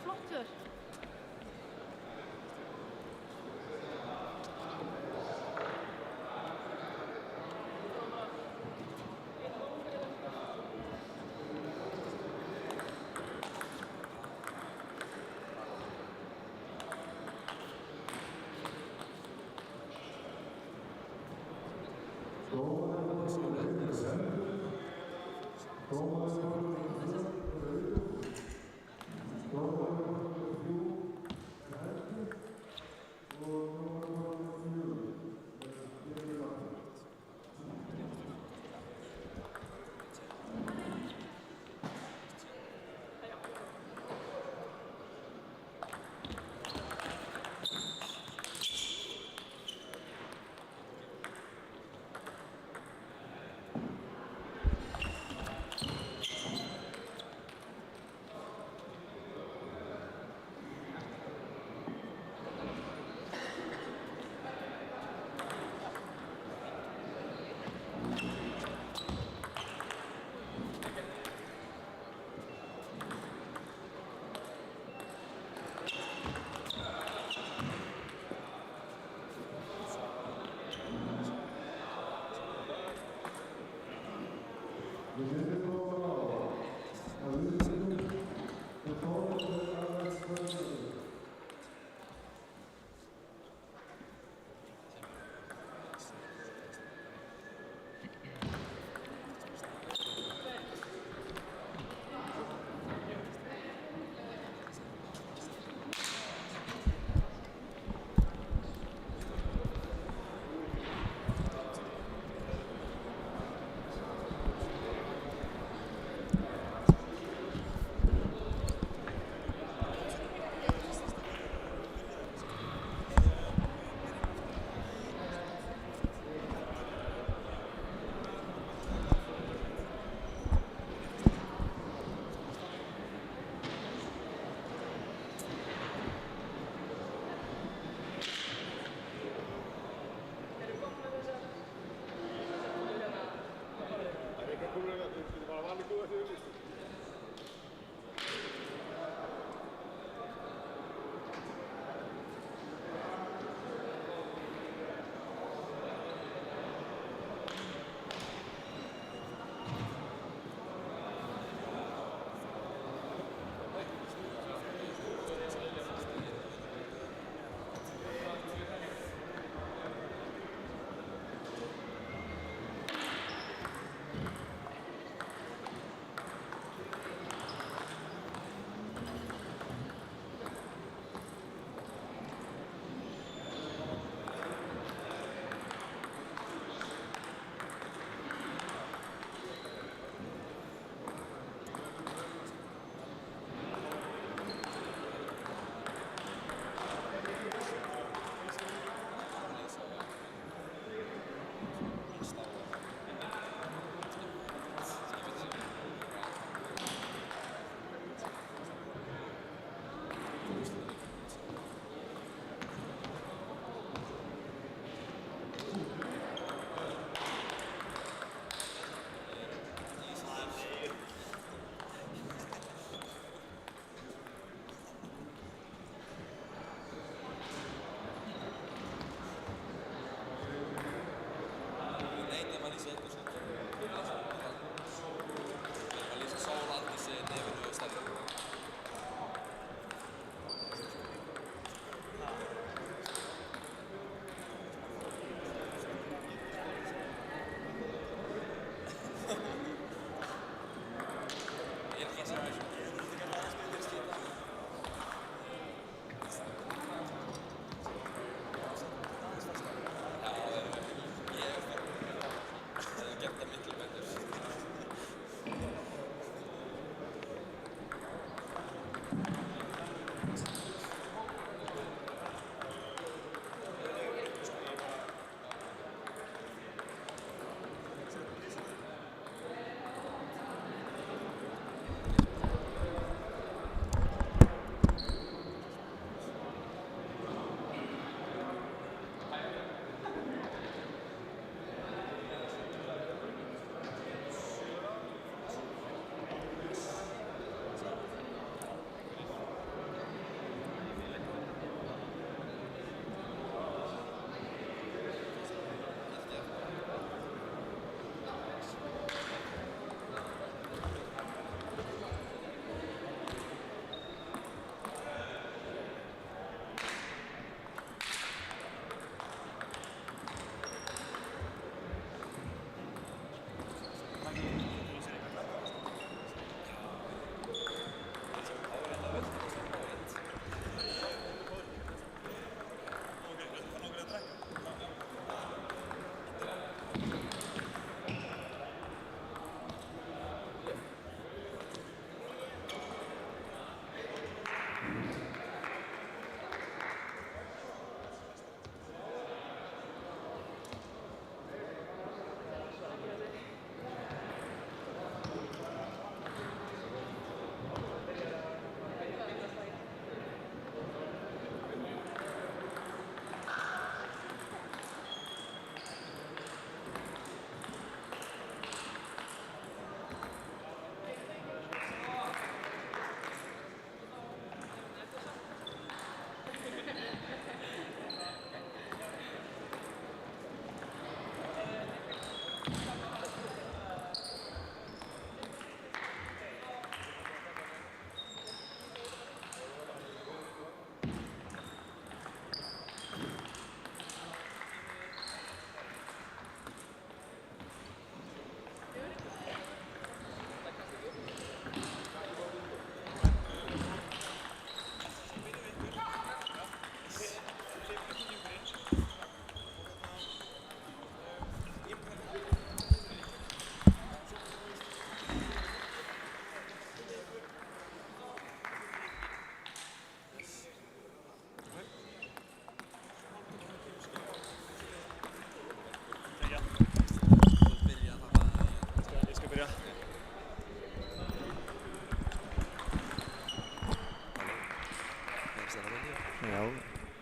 flottur.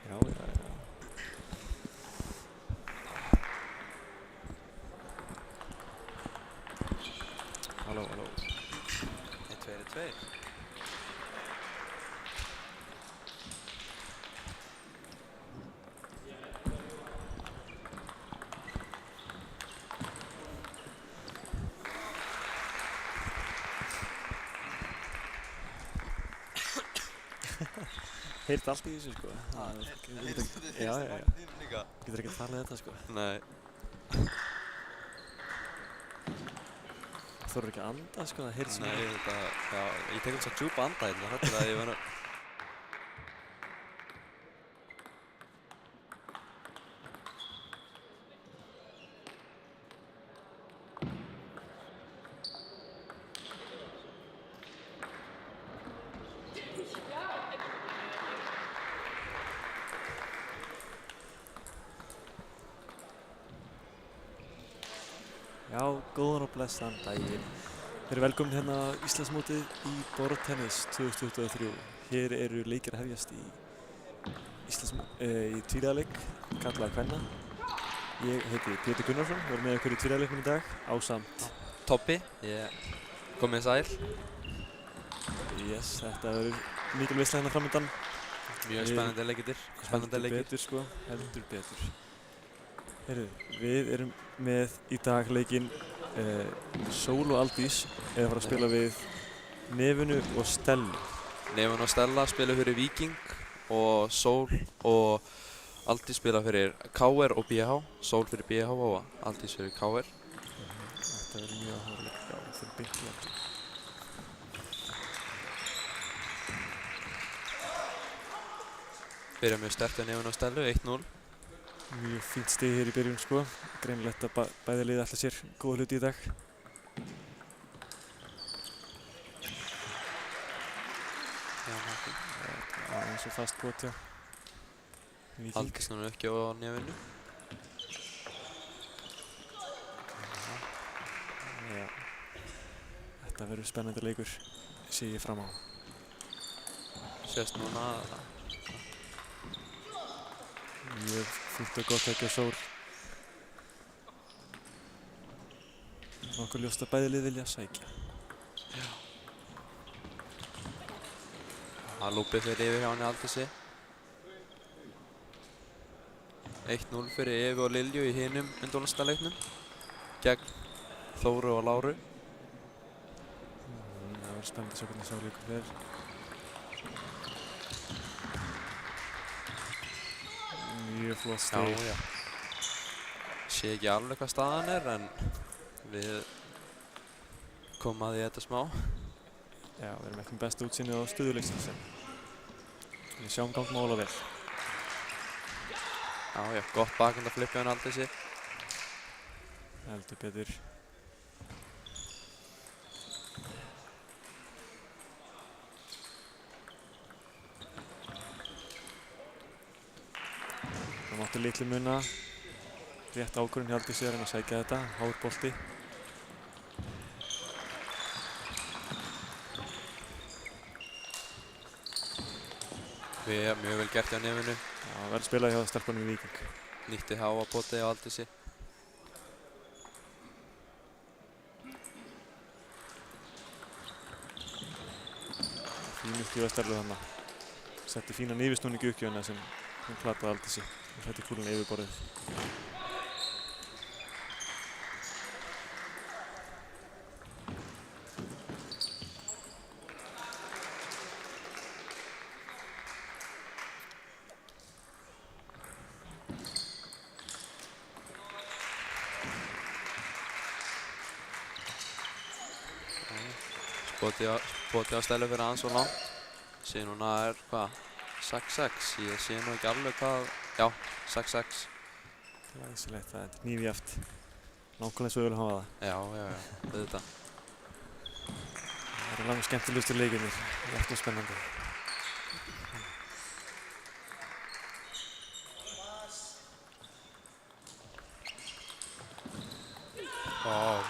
Já. Halló. 1, 2, 1, 2. Heyrði allt í þessu sko. Já. Líka? Getur ekki talið þetta sko. Nei. Þú þarf ekki að anda sko, það heyrði svo Nei, mikið. þetta, já, ég tek svo djúpa anda hérna, þetta er að ég verður... Já, góðan og blessaðan daginn. Við erum velkomin hérna á Íslandsmótið í borðtennis 2023. Hér eru leikir að hefjast í tvíliðaleik, kallaða kvenna. Ég heiti Pétur Gunnarsson, við erum með ykkur í tvíliðaleiknum í dag, ásamt Tobbi, ég komið sæl. Yes, þetta verður mikil veisla hérna framöndan. Mjög spennandi leikir. Heldur betur sko, heldur betur. Heyrðu, við erum með í dag leikinn Sól og Aldís er að fara að spila við Nefunu og Stellu. Nefun og Stella spila fyrir Víking og Sól og Aldís spila fyrir KR og BH. Sól fyrir BH og Aldís fyrir KR. Þetta verður mjög áhugaverður leik, já, fyrir beint í landi. Byrja mjög sterkt á Nefun og Stellu, 1-0. Mjög fínt stig hér í byrjun sko. Greinilegt að bæði liði ætla sér góða hluti í dag. Já, eins og fast brot hjá Víking. Aldís núna ekki á Nefunu. Já. Þetta verður spennandi leikur, sé ég fram á. Sést núna Mjög fínt og gott ekki á Sól. Nokkuð ljóst að bæði lið vilja sækja. að lúpið fyrir yfir hjá henni Aldísi. 1-0 fyrir Evu og Lilju í hinum undanúrslitaleiknum gegn Þóru og Láru. Það verður spennandi að sjá hvernig sá leikur fer. Mjög flott stig. Já. Sé ekki alveg hvað staðan er en við komum að því þetta smá. Já, við erum ekki með besta útsýnið á stöðuleiksins en við sjáum gangi mála vel. Já, gott bakendaflip hjá henni Aldísi. Heldur betur. Það mátti litlu muna. Rétt ákvörðun hjá Aldísi að reyna að sækja þetta. Hár bolti. Mjög vel gert hjá Nefunu. Já, vel spilað hjá stelpunum í Víking. Nýtti háa potið á Aldísi. Fín uppgjöf að Stellu þarna. Setti fínan yfirsnúning í uppgjöfuna sem hún plataði Aldísi og setti kúluna yfir borðið. Spotið á Stellu fyrir aðeins og langt. Sé núna er, hvað, 6-6. Ég sé nú ekki alveg hvað, já, 6-6. Glæsilegt, það er hnífjafnt. Nákvæmlega svo við viljum hafa það. Já, auðvitað. Það eru langt skemmtilegustu leikirnir. Jafnt og spennandi.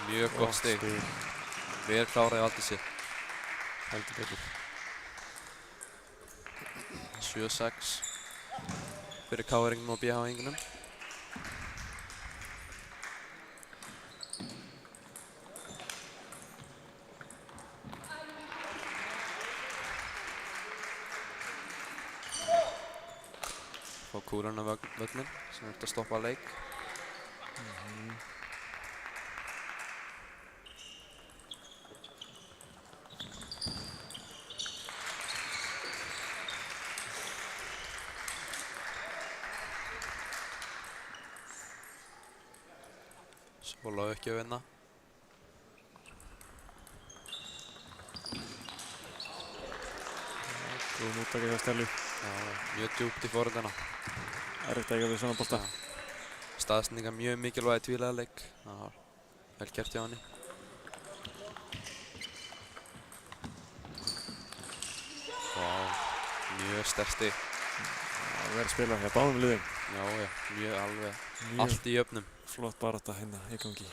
Mjög gott stig. Vel kláraði Aldísi. Heldur betur. 7-6. fyrir KR-ingnum og BH-ingnum. Fá kúluna völlin sem ert að stoppa leik. Sól á ekki að vinna. Góð móttaka hjá Stellu. Já, mjög djúpt í forendina. Erfitt að eiga við svona bolta. Staðsendingar mjög mikilvæg í tvíliðaleik. Það var vel gert hjá henni. Vá, mjög sterkt stig. Það verður að spila hjá báðum liðum. Já, mjög alveg. Mjög Allt í jöfnum. flott barátta hérna í gangi.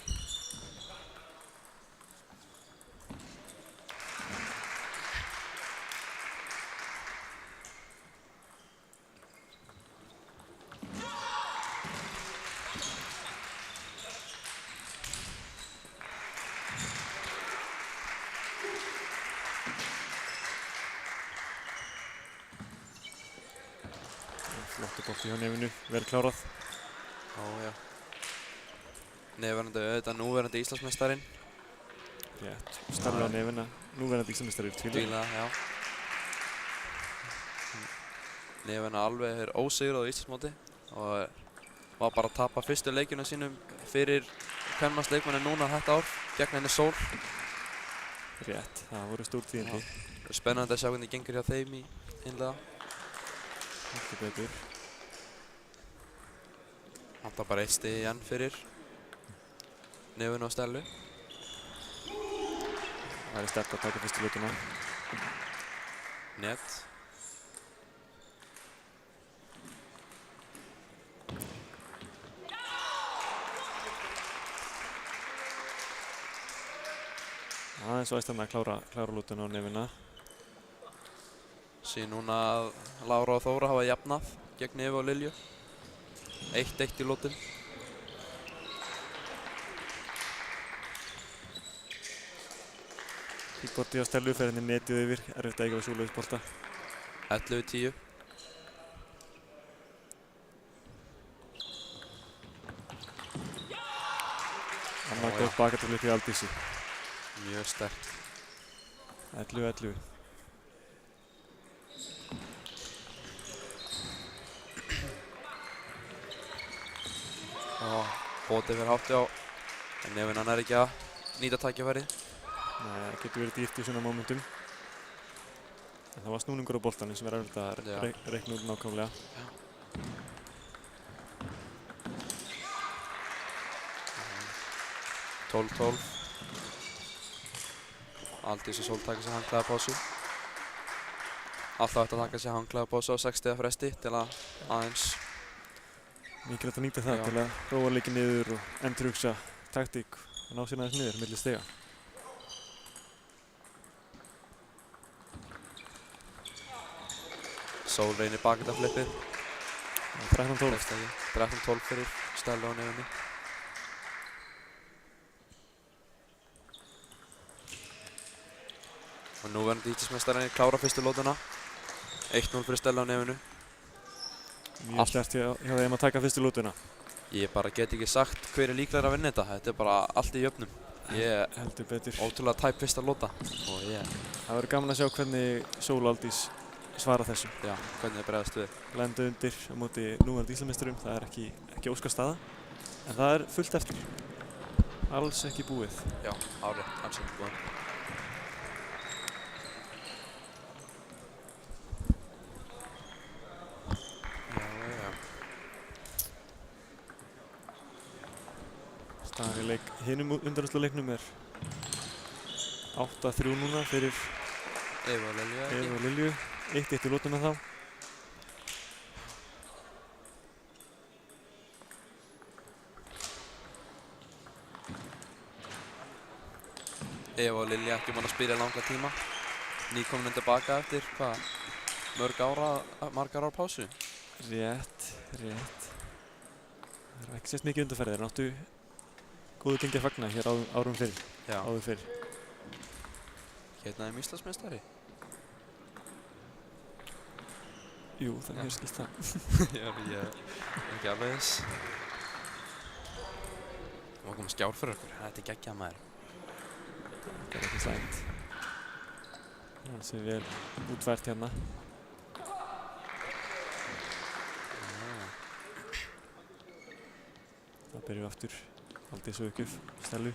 Flottu bolti hjá Nefinu, vel klárað. Já. Nefnandi auðvitað núverandi Íslandsmeistarinn. Rétt, Stellu á Nefina, núverandi Íslandsmeistari í tvíliða. Tvíliða, já. Nefina alveg er ósigrað á Íslandsmóti og var bara að tapa fyrstu leikjunum sínum fyrir kvenmannsleikmanni núna þetta ár gegn henni Sól. Rétt, það voru stór tíðindi. Spennandi að sjá hvernig gengur hjá þeim í innlega. Heldur betur. Vantar bara 1 stig enn fyrir Nefinu og Stellu. Það er sterkt að taka fyrstu hlutuna. Net. Aðeins og æstan að klára lútuna á Nefina. Síðan núna að Lára og Þóra hafa jafnað gegn Nefi og Lilju. 1-1 í lótum. Kíkborti á Stellu fer henni netið yfir, erfitt að eiga við svoleiðisbolta. 11-10. Annað gott bakatöfli til Aldísi. Mjög sterkt. 11-11. Bótið fyrir hátti á en Nefina nær ekki að nýta tækifærið. Nei, það getur verið dýrt í svona momentum. En það var snúningur á boltanum sem er erfitt að reikna út nákvæmlega. 12-12. Aldís og Sól taka sér handklæða pásu. Alltaf ætti að taka sér handklæða pásu á 6 stiga fresti til að aðeins Mikilvægt að nýta það til að róa leikinn niður og endurhugsa taktík og ná sér aðeins niður milli stiga. Sól reynir bakendaflippið. 13-12. 13-12 fyrir Stellu á Nefinu. Og núverandi Íslandsmeistarinn klára fyrstu lótuna. 1-0 fyrir Stellu á Nefinu. Mjög sterkt hjá þeim að taka fyrstu lútuna. Ég bara get ekki sagt hver er líklegur að vinna þetta. Þetta er bara allt í jöfnum. Ég Heldur betur. ótrúlega tæp fyrsta lóta. Og Það verður gaman að sjá hvernig Sól og Aldís svara þessu. já, hvernig það bregðast við. Lenda undir á móti núverandi Íslandsmeisturum, það er ekki óskastaða. En það er fullt eftir. Alls ekki búið. Já, árið, alls ekki búið. Staðan í leik hinum undanúrslitaleiknum er 8-3 núna fyrir Evu og Lilju ekki. Evu og Lilju. 1-1 í lútuna þá. Evu og Lilju ekki búin að spila í langa tíma. Nýkomin tilbaka eftir, margar ára pásu? Rétt. Það er ekki sést mikið undanferðir, en áttu góðu gengi að fagna hér árum fyrr. Já. Áður fyrr. Hérna Íslandsmeistari. Jú, það er skilt það. Já, ég er ekki alveg þess. Það var komið skjár fyrir okkur. Þetta er geggjað maður. Það er ekki slæmt. Það sé vel útfært hérna. Það byrjum aftur. Aldís og uppgjöf, Stellu.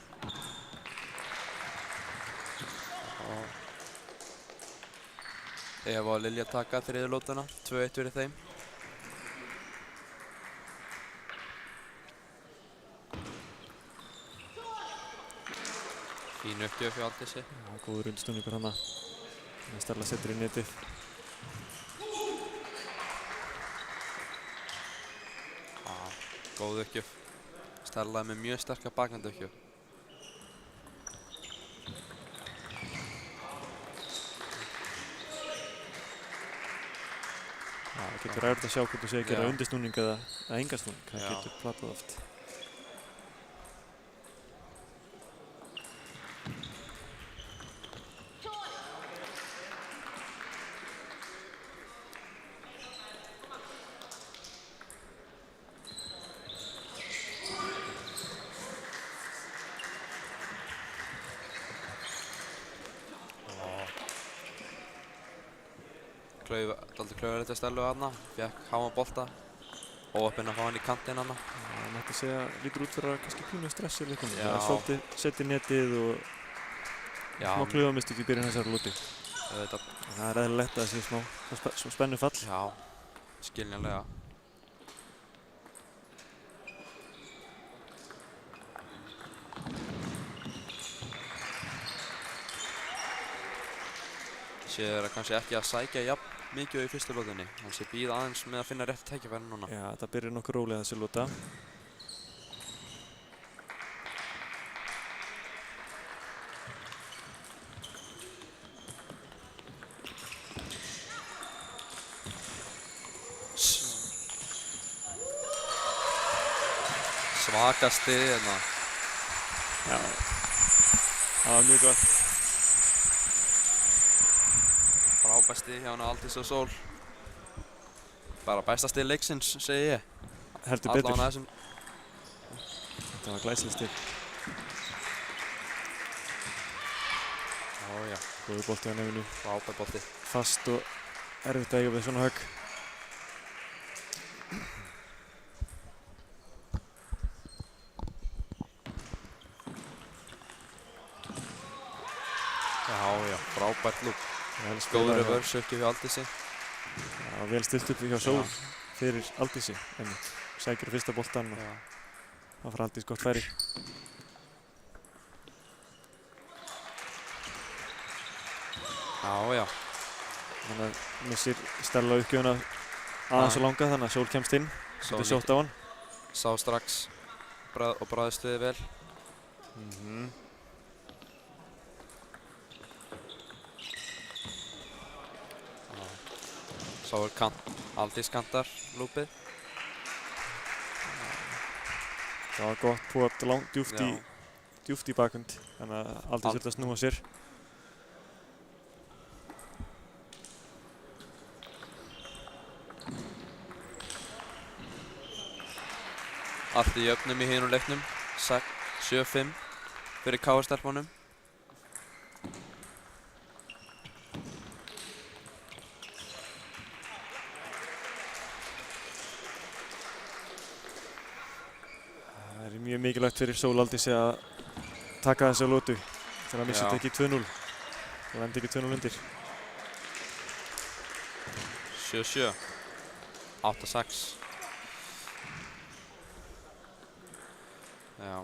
Eva og Lilja taka þriðju lótuna, 2-1 fyrir þeim. Fín uppgjöf hjá Aldísi. Já, góður undsnúningur hana. Stella setur í netið. Já, góð uppgjöf. Stella með mjög sterka bakandi uppgjöf. Það getur erfitt að sjá hvort þú sé að gera Já. undirsnúning eða enga snúning. Það Já. getur platað oft. Dálítið klauðilegt að Stellu þarna. Fékk háan bolta. Óheppinn að fá hann í kantinn hana. Það mætti segja lítur út fyrir að kannski pínu stress í leikunum. Já. Það er svolítið sett í netið og Já, smá klaufamistök í byrjun þessari lóti. auðvitað. Það er eðlilegt að það sé smá spennufall. Já, skiljanlega. Sér þeirra kannski ekki að sækja jafn mikið í fyrstu lótinni. Hann sé býð aðeins með að finna rétt tækifæri núna. Já, það byrjar nokkuð rólega þessi lóta. Svakasti hérna. Já, það var mjög gott. Frábæsti hjá hann Aldís og Sól. Bara besta stig leiksins, segi ég. Heldur betur. Allavega þessum. Þetta var glæsileg stig. Ó já, Góður bolti á nefinu. frábær bolti. Fast og erfitt að eiga við svona högg. Já, frábært lúk. Vel Góður spilað hjá- reverse uppgjöf hjá Aldísi. Já, vel stilt upp hjá Sól fyrir Aldísi. Einmitt. Sækir á fyrsta boltan og Já. það fær Aldís gott færi. Já. Þannig að missir Stella uppgjöfuna aðeins og langa þannig að Sól kemst inn. Þetta er sótt á hann. Sá strax og bráðist við vel. Sá Aldís kantar lúpið. Það var gott pop Já. djúpt í bakund. Þannig að Aldís þurfti að snúa sér. Allt í jöfnum í hinum leiknum. 7-5 fyrir KR-stelpunum. Það er mjög mikilvægt fyrir Sól Aldísi að taka þessa lótu. Þannig að missa þetta ekki 2-0. Það endi ekki 2-0 undir. 7-7. 8-6. Já.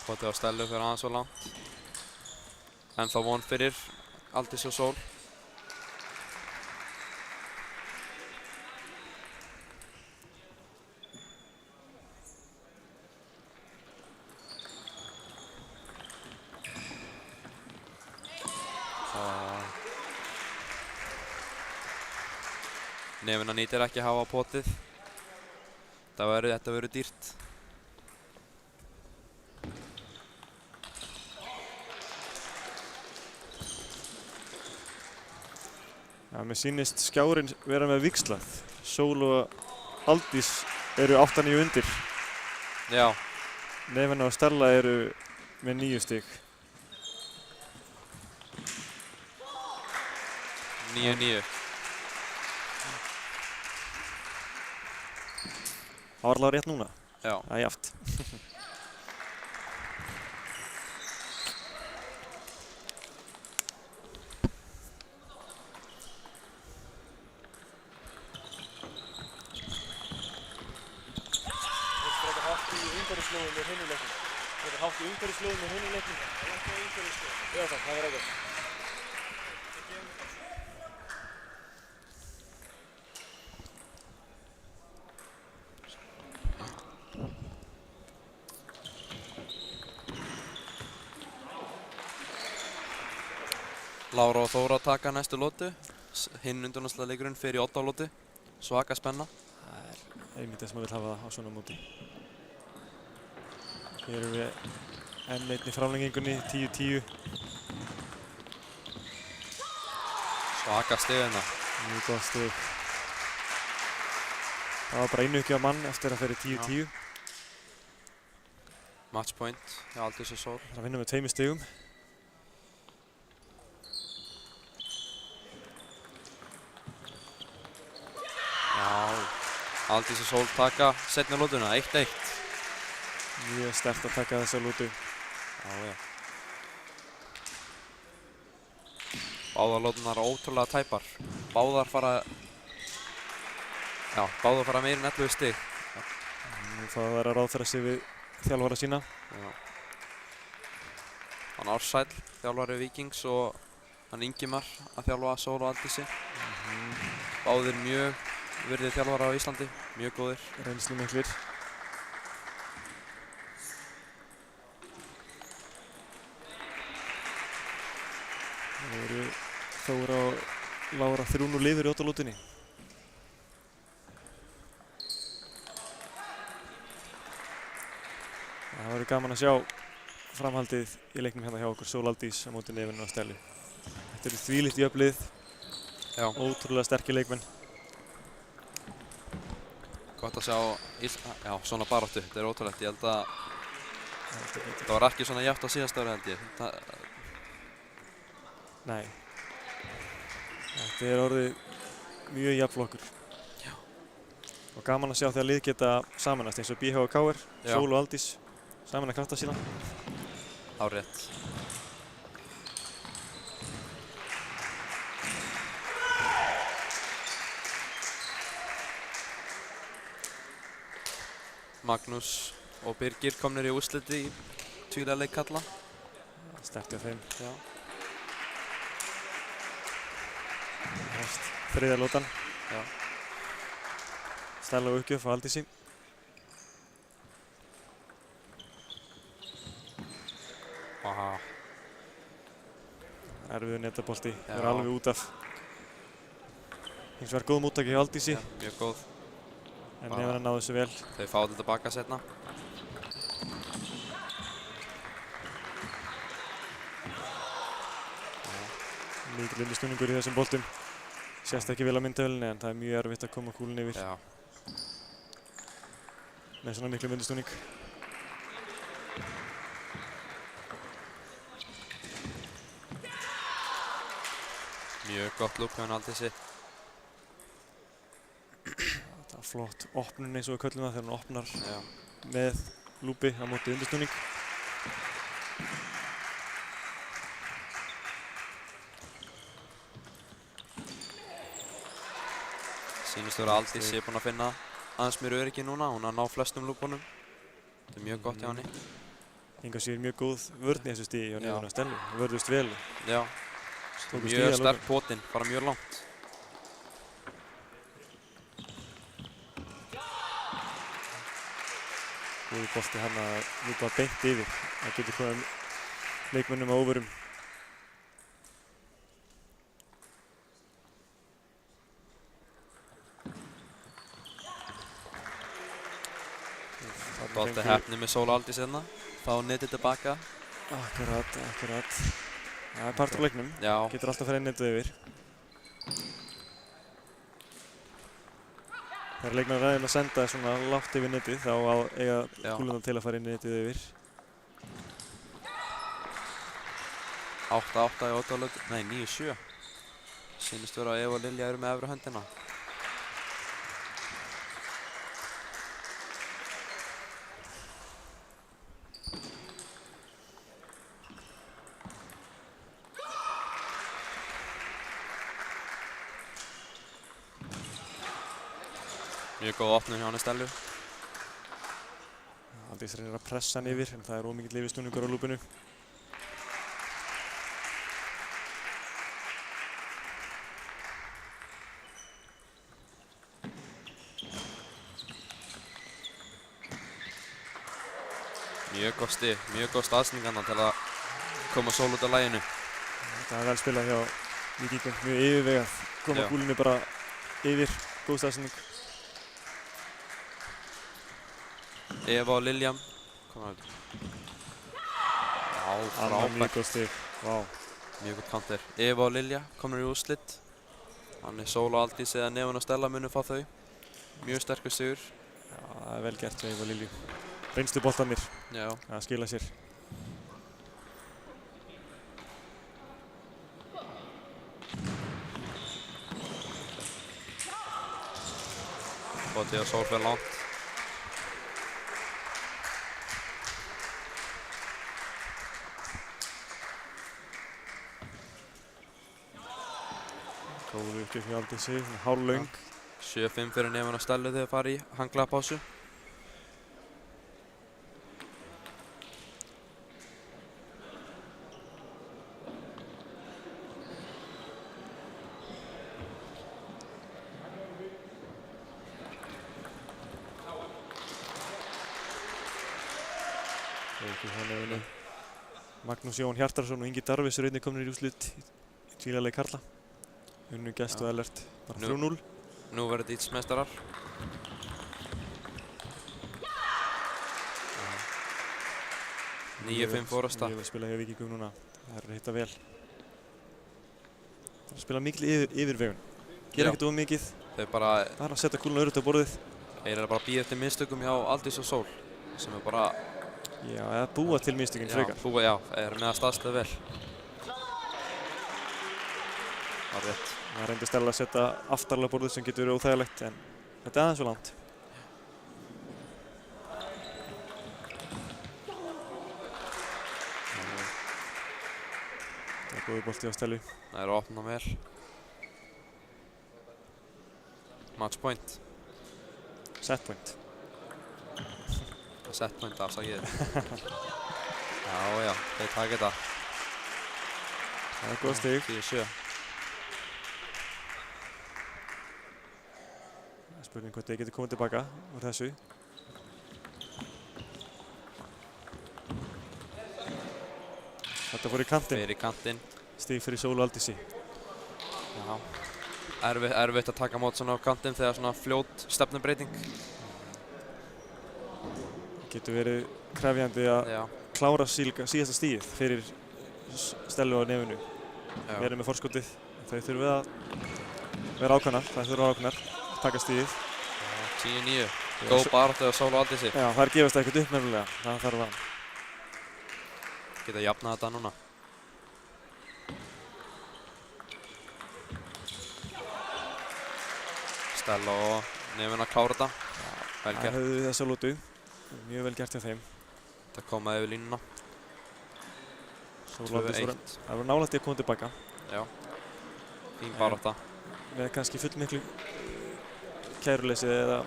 Potið á Stellu fyrir aðeins og langt. En þá von fyrir Aldís og Sól. Nefna nýtir ekki að hafa potið. Þetta verður dýrt. Já, mér sýnist skjárinn vera með víxlað. Sól og Aldís eru 8-9 undir. Já. Nefna og Stella eru með 9 stig. 9-9. Það var alveg rétt núna. Já. Það er jafnt. Umhverfislóðum með hinu leiknum. Þetta er hátt í umhverfislóðum með hinu leiknum. Það er ekki á umhverfislóðum. Já takk, það var ekkert. Lára og Þóra taka næstu lotu. Hinn undanúrslitaleikurinn fer í 8 lotu. Svaka spenna. Það er einmitt það sem maður vil hafa á svona móti. Hér erum við enn einn í framlengingunni, 10-10. Svaka stig hérna. Mjög gott stig. Það var bara einu ekki á mann eftir að fer í 10-10. Match point hjá Aldís og Sól. Það vinnum við 2 stigum. Já. Aldís og Sól taka seinni lotuna, 1-1. Mjög sterkt að taka þessa lútu. Já, já. Báðar lótunar ótrúlega tæpar. Báðar fara meir en 11 stig. Nú það var að ráðfæra sig við þjálfara sína. Já. Hann Ársæll, þjálfari Víkings, og hann Ingimar að þjálfa Sól og Aldísi. Báðir mjög virðir þjálfara á Íslandi, mjög góðir. Reynslumiklir. Það voru Þóra og Lára 3-0 yfir í 8 lútunni. Það verður gaman að sjá framhaldið í leiknum hérna hjá okkur, Sól Aldís á móti Nefinu og Stellu. Þetta eru þvílíkt jöfnlið, ótrúlega sterkir leikmenn. Gott að sjá svona baráttu, þetta er ótrúlegt. Ég held að það var ekki svona jafnt á síðasta ári held ég. Nei. Þetta er orðið mjög jafn flokkur. Já. Og gaman að sjá þegar lið geta samanast eins og BH og KR, Sól og Aldís, saman að krafta sína. Hárrétt. Magnús og Birgir komnir í úrsliti í tvíliðaleik karla. Sterkt hjá þeim. Já. Hefst þriðja lótan. Já. Stella og uppgjöf á Aldísi. Aha. Erfiður netabolti, Já. er alveg út af. Hins vegar góð móttaki hjá Aldísi, Já, mjög góð. en Nefna náðu þessu vel. Þau fá þetta tilbaka seinna. Mikil undirstuðningur í þessum boltum. Sést ekki vel á myndavélinni en það er mjög erfitt að koma kúlunni yfir Já. með svona miklum undirstuðning. Mjög gott lúk hjá hann Aldísi. Það var flott opnun eins og við köllum það þegar hún opnar Já. með lúpi á móti undirstuðning. Sýnist vera að Aldísi er búinn að finna aðeins meira öryggi núna. Hún að ná flestum lúpunum. Þetta er mjög gott hjá henni. Enga sér mjög góð vörn í þessu stíi hjá Nefna og Stellu. Vörðust vel. Já. Tóku stíg Mjög að sterk lokum. potinn, fara mjög langt. Góður bolti hann að lúpa beint yfir. Það getur komið leikmönnum á óvörum. Dálítið heppni með Sól og Aldís hérna. Fá netið tilbaka. Akkurat. Það er partur af leiknum. Já. Getur alltaf farið netið yfir. Þegar leikmenn ræðin að senda svona lágt yfir netið þá á eiga kúlurnar til að fara inn netið yfir. 8-8 í ótalötu. Nei, 9-7. Sýnist vera að Eva og Lilja eru með efri höndina. Mjög góð opnun hjá henni Stellu. Aldís reynir að pressa hann yfir en það er ómikill yfirsnúningur á lúpinu. Mjög góð staðsending til að koma Sól út af laginu. Það er vel spilað hjá Víkingum, mjög yfirvegað. Koma kúlunni bara yfir, góð staðsending. Eva og Lilja. Já, frábært. Mjög góð stig, vá. Mjög góð kantir. Eva og Lilja komur í úrslit. Þannig Sól og Aldís eða Nefun og Stella munu fá þau. Mjög sterkur sigur. Já, það er vel gert hjá Eva og Lilju. Reynstu boltarnir. Já. Það skila sér. Bótið og Sól fyrir langt. Góður uppgjöf hjá Aldísi, hálflöng. 7-5 fyrir Nefun og Stellu þegar fara í hanglaðapásu. Magnús Jón Hjartarson og Ingi Darvis eru einnig komnir í úrslit í tvílaleik karla. Unnu Gestu Ellert bara 3-0. Nú verður þetta ísmeistarar. Mjög 9-5 fórasta. Mjög vel spilað hjá Víkingum núna. Það er að hitta vel. Það er að spila mikil yfirvegun. Gera ekkert of mikið. Þau bara að setja kúluna örugt á borðið. Þeir eru bara að bíða eftir mistökum hjá Aldís og Sól. Sem er bara... Já, eða búa til mistökin frekar. Já, er með að staðstöða vel. Það er rétt. Það reyndi Stella að setja aftarlega borðið sem getur verið óþægilegt, en þetta er aðeins svo langt. Það er góður bolti á Stellu. Það er að opna vel. Match point. Set point. Set point afsakið. Já, þeir taka þetta. Það er góð stig. 10-7. Spurning hvort þeir getur komið tilbaka úr þessu. Þetta fór í kantinn. Fyrir kantinn. Stig fyrir Sól og Aldísi. Já. Erfitt að taka mót svona á kantinn þegar svona fljót stefnumbreyting. Getur verið krefjandi að klára síðasta stigið fyrir Stellu á Nefunu. Verið með forskotið. Þau þurfum að vera ákveðnar. Það þurfa ákveðnar. Taka stigið. 10-9. Góð baráttu á Sól og Aldísi. Já, þær gefast ekkert upp nefnilega. Það þarf að geta jafnað þetta núna. Stella og Nefun að klára þetta. Vel gert. Það höfðu þessa lótu. Mjög vel gert hjá þeim. Það komaði yfir línuna. Sól og Aldís voru nálægt í að koma tilbaka. Já. Fín barátta. Með kannski fullmiklu kæruleysið eða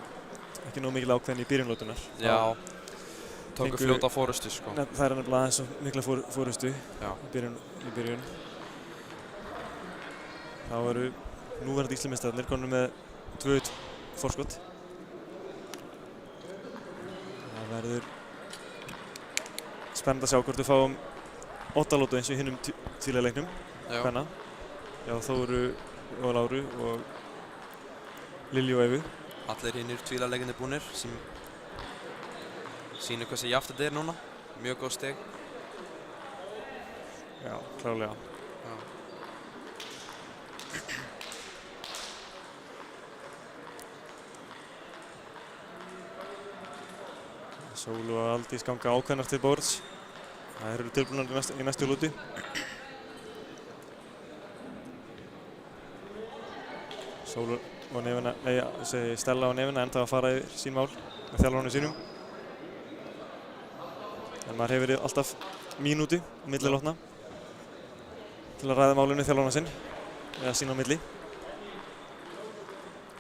ekki nóg mikil ákveðin í byrjunlótunar. Já. Tóku fljóta fórustu sko. Það er nefnilega aðeins svo mikla fórustu í byrjun. Þá eru núverandi Íslandsmeistararnir konur með 2-1 forskot. Það verður spennandi að sjá hvort við fáum 8 lótu eins og í hinnum tvílaleiknum. Hvenna. Já, Þóru og Láru og Lilju og Evu. Allir hinnir tvílaleikirnir búnir sem Sýnir hversu jafnt þetta núna. Mjög góð stig. Já, klárlega. Já. Sól og Aldís ganga ákveðnar til borðs. Það eru tilbúnar í næstu lúti. Sól og Nefina, Stella og Nefina enda að fara yfir sín mál með þjálfarnir sínum. En maður hefur alltaf mínútu á milli lotna til að ræða málinu þjálfarna sinn eða sín á milli.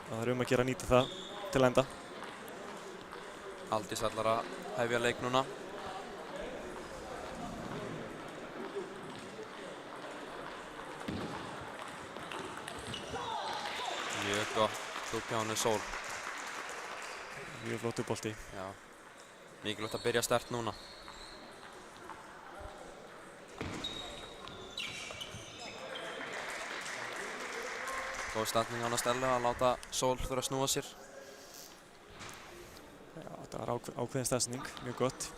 Og það er að gera að nýta það til enda. Aldís ætlar að hefja leik núna. Mjög gott hjá henni Sól. Mjög flottur bolti. Já. Mikilvægt að byrja sterkt núna. Góð standing á hana Stellu að láta Sól þurfa að snúa sér. Já, þetta var ákveðin stafsning, mjög gott.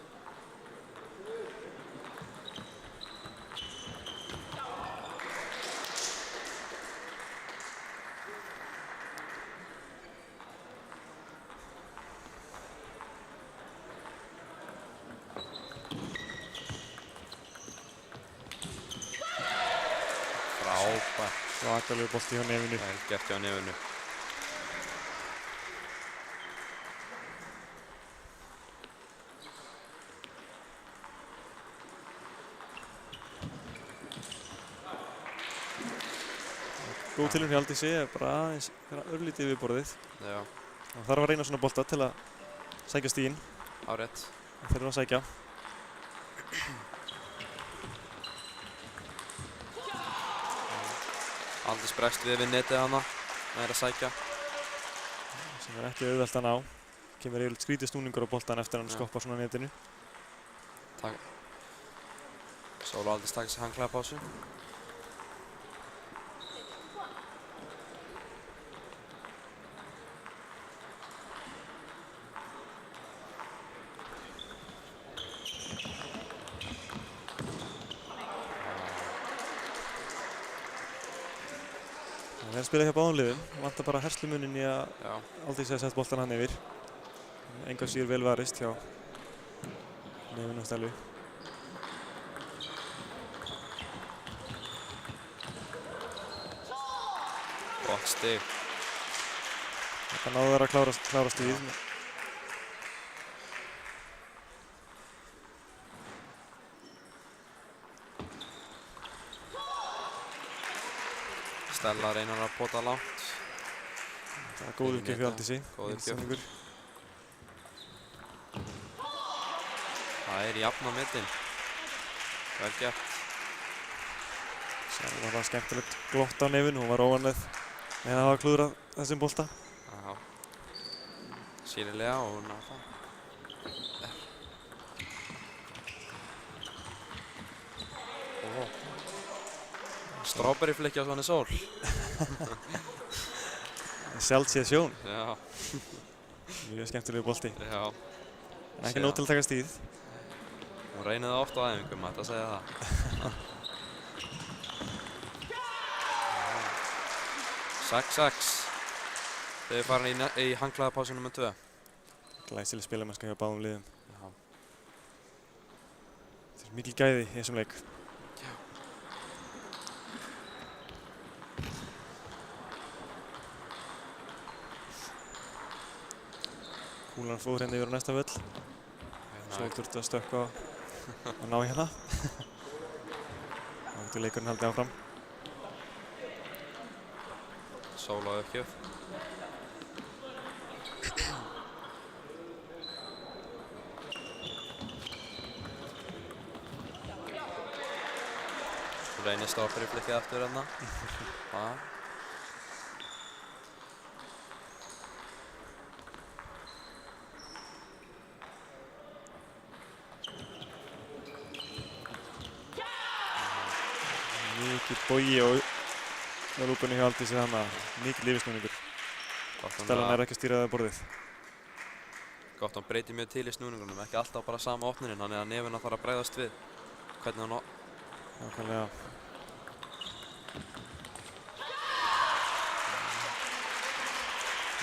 Frábært. Svakalegur bolti hjá Nefinu. Vel gert hjá Nefinu. Góð tilraun hjá Aldísi, bara aðeins örlítið við borðið. Já, Það þarf að reyna svona bolta til að sækja stíginn. árétt. Það þurfa að sækja. Aldís bregst við netið hana. Það er að sækja. Sem er ekki auðvelt að ná. Kemur yfirleitt skrítið snúningur á boltan eftir að hann skoppar svona netinu. Sól og Aldís taka sér handklæðapásu. Það er að spila hjá báðum liðum. Það vantar bara herslumuninn í að Já. Aldís hefði sett boltan hann yfir. Engan síður vel varist hjá Nefinu og Stellu. Gott stig. Þetta náðu þær að klára stíð. Stella reynar að pota langt. Það er góð uppgjöf hjá Aldísi. Góð uppgjöf. Það er jafn á middin. Vel gert. Það var skemmtilegt glott á Nefinu. Hún var óvanleið með að hafa klúðrað þessum bolta. Já. Sýnilega og hún á það. Strawberry flikki á svona Sól. Sjálfséð sjón. Já. Mjög skemmtilegu bolti. Já. En ekki nóg til að taka stíð. Hún reynir það oft á æfingum, ætti að segja það. 6-6. Þau eru farin í handklæðapásu nr. 2. Glæsileg spilamennska hjá báðum liðum. Já. Það er mikil gæði í þessum leik. Kúlan fór hérna yfir á næsta völl. Svo þurfti að stökkva og ná hérna. Þá getur leikurinn haldið áfram. Sól á uppgjöf. Hún reynir Strawberry flikkið aftur hérna. Mikið bogi á lúpunni hjá Aldísi þarna. Mikið lífisnúningur. Stellan er ekki að stýra það borðið. Gott, hann breytir mjög til í snúningunum, ekki alltaf bara sama opnunin, þannig að nefina þarf að bregðast við hvernig hann Nákvæmlega.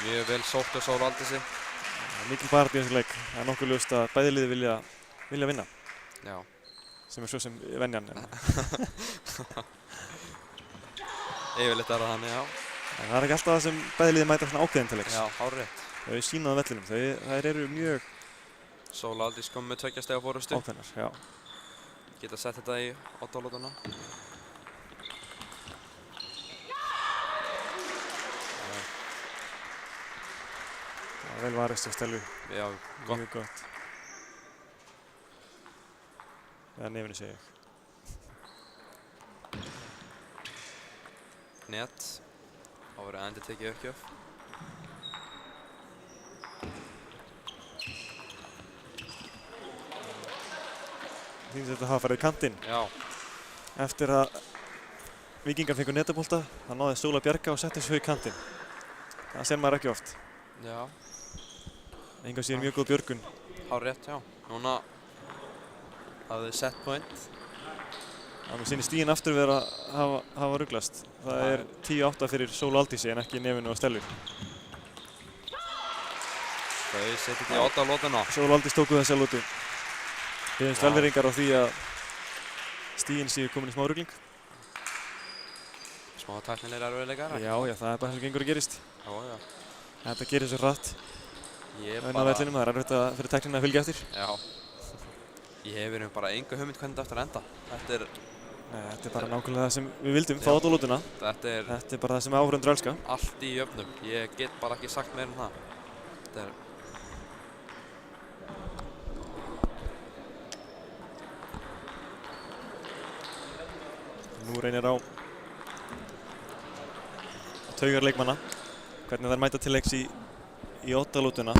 mjög vel sótt hjá Sól Aldísi. Mikil barátta í þessum leik. Það er nokkuð ljóst að bæði liðin vilja vinna. Já. Sem svo sem venjan. Yfirleitt er það þannig, já. En það er ekki alltaf það sem bæði liðin mæta svona ákveðin til leiks. Já, hárrétt. Þau sýna það á vellinum. Þær eru mjög Sól Aldís kom með 2 stiga forystu. ákveðnar, já. Geta sett þetta í oddalótuna. Það er vel varist hjá Stellu. Já, gott. Mjög gott. Eða nefinu segi ég. Net. Þá verður endur tekið uppgjöf. Þýnir þetta hafa farið í kantinn. Já. Eftir að Víkingar fengu netabolta, það náði Sól að bjarga og setti svo í kantinn. Það sér maður ekki oft. Já. Enga síður mjög góð björgun. Hárrétt, já. Núna hafði set point. Það með sinni stíginn aftur verið að hafa ruglast. Það er 10-8 fyrir Sól Aldísi en ekki Nefinu og Stellu. Þau setja þetta í oddalótuna. Sól Aldís tóku það sjálf úti. Við finnst velveringar á því að stíginn séu komin í smá rugling. Smá tæknilegir erfiðleikar. Já, það er bara það sem gengur að gerist. Já, já. Þetta gerir svo hratt. Ég Á vellinum, það er erfitt fyrir tæknina að fylgja eftir. Já. Ég hef bara enga hugmynd hvernig þetta eftir að enda. Þetta er bara nákvæmlega það sem við vildum, fá oddalótuna. Þetta er bara það sem áhorfendur elska. Allt í jöfnum. Ég get bara ekki sagt meira það. Þetta Nú reynir á taugar leikmanna. Hvernig þær mæta til leiks í oddalótuna.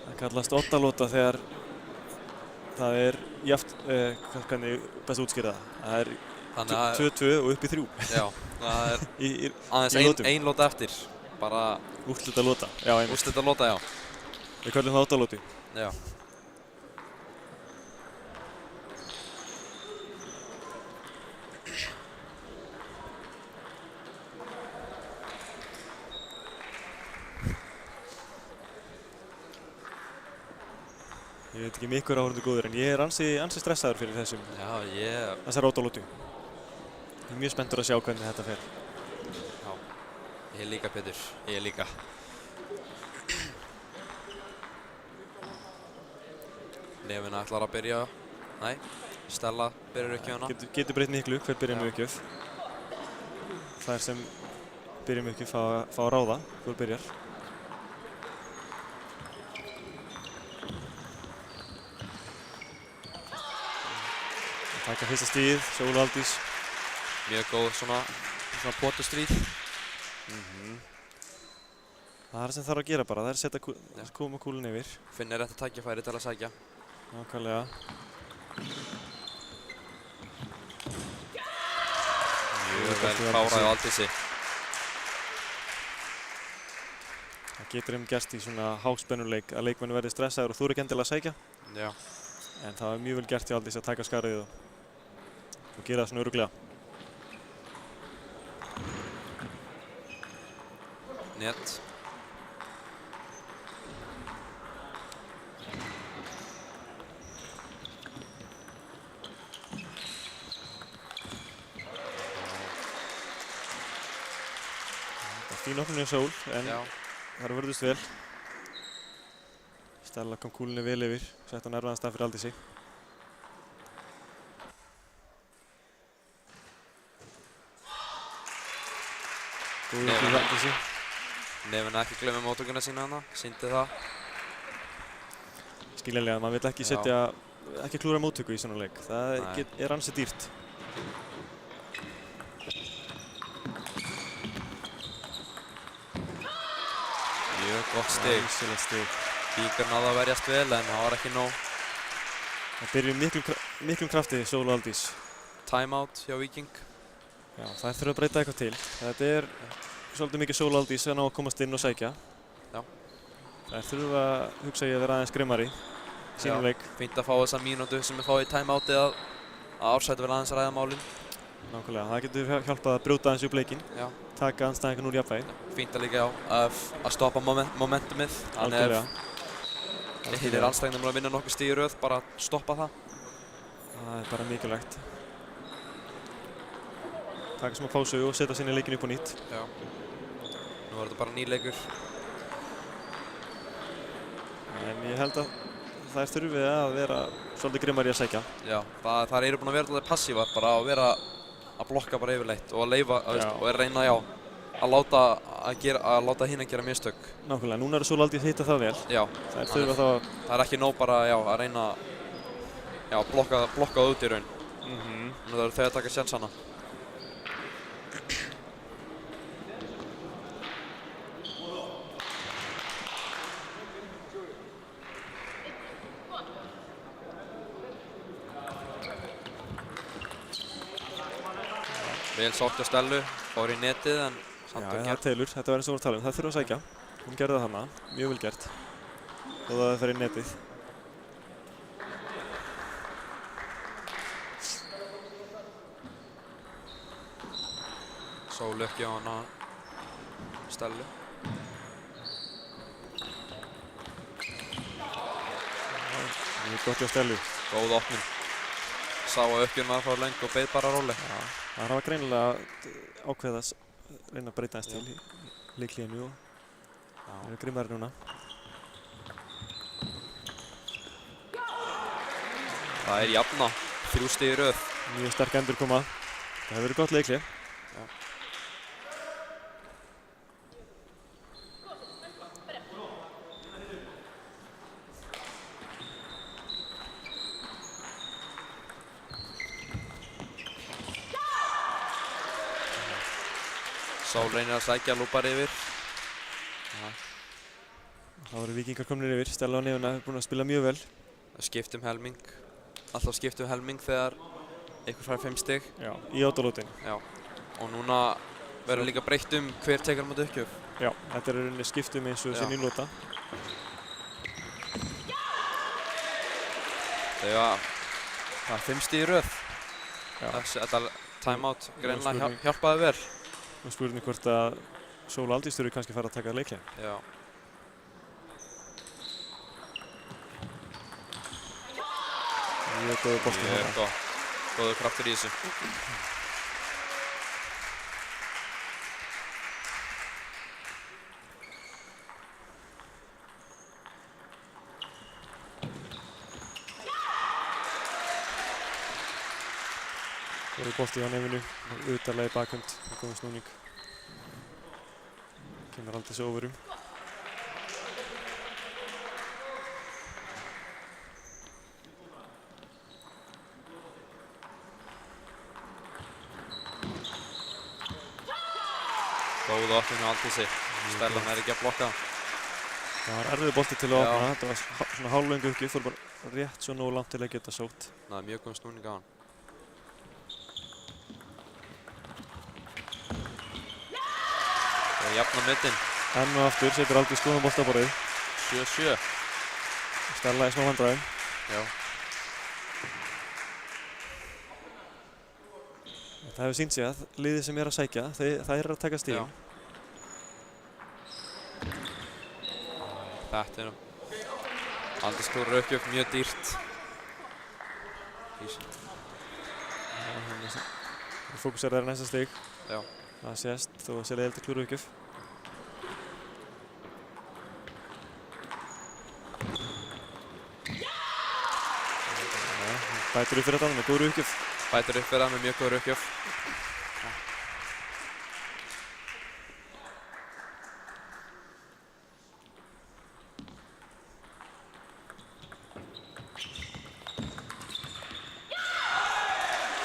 Það kallast oddalóta þegar það er jafnt, hvernig best að útskýra það. Það er 2-2 og upp í 3. Já, það er aðeins ein lóta eftir. Bara úrslitalóta. Já, einmitt. Úrslitalóta, já. Við köllum það oddalóti. Já. Ég veit ekki um ykkur áhorfendur góður en ég er ansi stressaður fyrir þessar oddalótu. Ég er mjög spenntur að sjá hvernig þetta fer. Já, ég líka Pétur, ég líka. Nefina ætlar að byrja, nei, Stella byrjar uppgjöfuna. Getur breytt miklu hver byrjar með uppgjöf. Þær sem byrja með uppgjöf fá að ráða hvor byrjar. Taka fyrsta stíð, Sól Aldís. Mjög góð svona potustríð. Það er það sem þarf að gera bara, það er að koma kúlun yfir. Finnir rétta tækifæri til að sækja. Nákvæmlega. Mjög vel kláraði á Aldísi. Það getur gerst í svona háspennuleik að leikmennu verði stressaður og þú ekki endilega að sækja. Já. En það var mjög vel gert hjá Aldísi að taka skarið og gera það svona örugglega. Net. Fín opnun hjá Sól, en Já. það vörðust vel. Stella kom kúlunni vel yfir, sett á nærvæðan stað fyrir Aldísi. Góð upp í Aldísi. Nefina ekki glemja móttökuna sína hana, sýndi það. Skiljanlega, maður vill ekki klúra móttöku í svona leik. Það er ansi dýrt. Mjög gott stig. Víkar náði að verjast vel en það var ekki nóg. Það byrjuð miklum krafti Sól og Aldís. Timeout hjá Víking. Já, það þurfa að breyta eitthvað til. Þetta er svolítið mikið Sól og Aldís að ná að komast inn og sækja. Já. Það þurfa, hugsa ég, að vera aðeins grimmari í sínum leik. Fínt að fá þessa mínútu sem við fáum í timeoutið að Ársæll verða aðeins að ræða málin. Nákvæmlega, það getur hjálpað að brjóta aðeins upp leikinn, Já. taka andstæðingan úr jafnvægi. Fínt að líka að stoppa momentumið. Þannig ef hinir andstæðingarnir að vinna nokkuð stig í röð, bara stoppa það. Það er bara mikilvægt. Taka smá pásu og setja sinni leikinn upp á nýtt. Já. Nú er þetta bara nýleikur. En ég held að þær þurfi að vera svolítið grimmari að sækja. Já, þær eru búin að vera alltaf passívar, bara að vera að blokka bara yfirleitt og að leyfa, og að reyna, að láta hinn að gera mistök. Nákvæmlega, núna eru Sól Aldís hitta það vel. Já. Þær þurfa þá það er ekki nóg bara, að reyna, að blokka það út í raun. Nú það eru þau að taka sénsana. Vel sótt hjá Stellu, fór í netið en samt Já, það telur, þetta var eins og við vorum að tala um. Það þurfa að sækja. Hún gerði það þarna, mjög vel gert. Og það fer í netið. Sól ekki á hana Stellu. Mjög gott hjá Stellu. Góð opnun. Sá að uppgjörn var að fara löng og beið bara róli. Það var greinilega ákveðið að reyna að breyta aðeins til í leiklíðinu og það eru grimmari núna. Það er jafna, 3 stig í röð. Mjög sterk endurkoma. Það hefur verið gott leiklið. Sól reynir að sækja, lúpar yfir. Það voru Víkingar komnir yfir. Stella og Nefna hefur búin að spila mjög vel. Skipt helming. Alltaf skipt helming þegar einhver fær 5 stig. Já, í áttalótin. Já. Og núna verður líka breytt hver tekar á móti uppgjöf. Já, þetta er rauninni skiptum eins og þessi nýlóta. Það er 5 stig í röð. Já. Þetta timeout greinilega hjálpaði vel. Nú spurning hvort að Sól Aldís þurfi kannski að fara að taka leikli. Já. Mjög góður bolti þarna. Mjög góður kraftur í þessu. Góður bolti á Nefnu, utarlega í bakhund, góðum snúning. Kemur Aldís óverum. Góð opnun hjá Aldísi. Stellan er ekki að blokka. Það var erfiður bolti til að opna. Þetta var svona hálflöngu uppgjöf, fór bara rétt svo nógu langt til að geta sótt. Það er mjög góð snúning á hann. Það er jafn á middin. Enn og aftur setur Aldís góðan bolta á borðið. 7-7. Stella í smá vandræðum. Já. Það hefur sýnt sig að liðið sem er að sækja, það er að taka stíðin. Þetta er Aldís klúrar uppgjöf, mjög dýrt. Fókusar er næsta stig. Já. Það sést þó að sé leiðilegt að klúra uppgjöf. Bætir upp fyrir þetta með góður uppgjöf. Bætir upp fyrir það með mjög góður uppgjöf.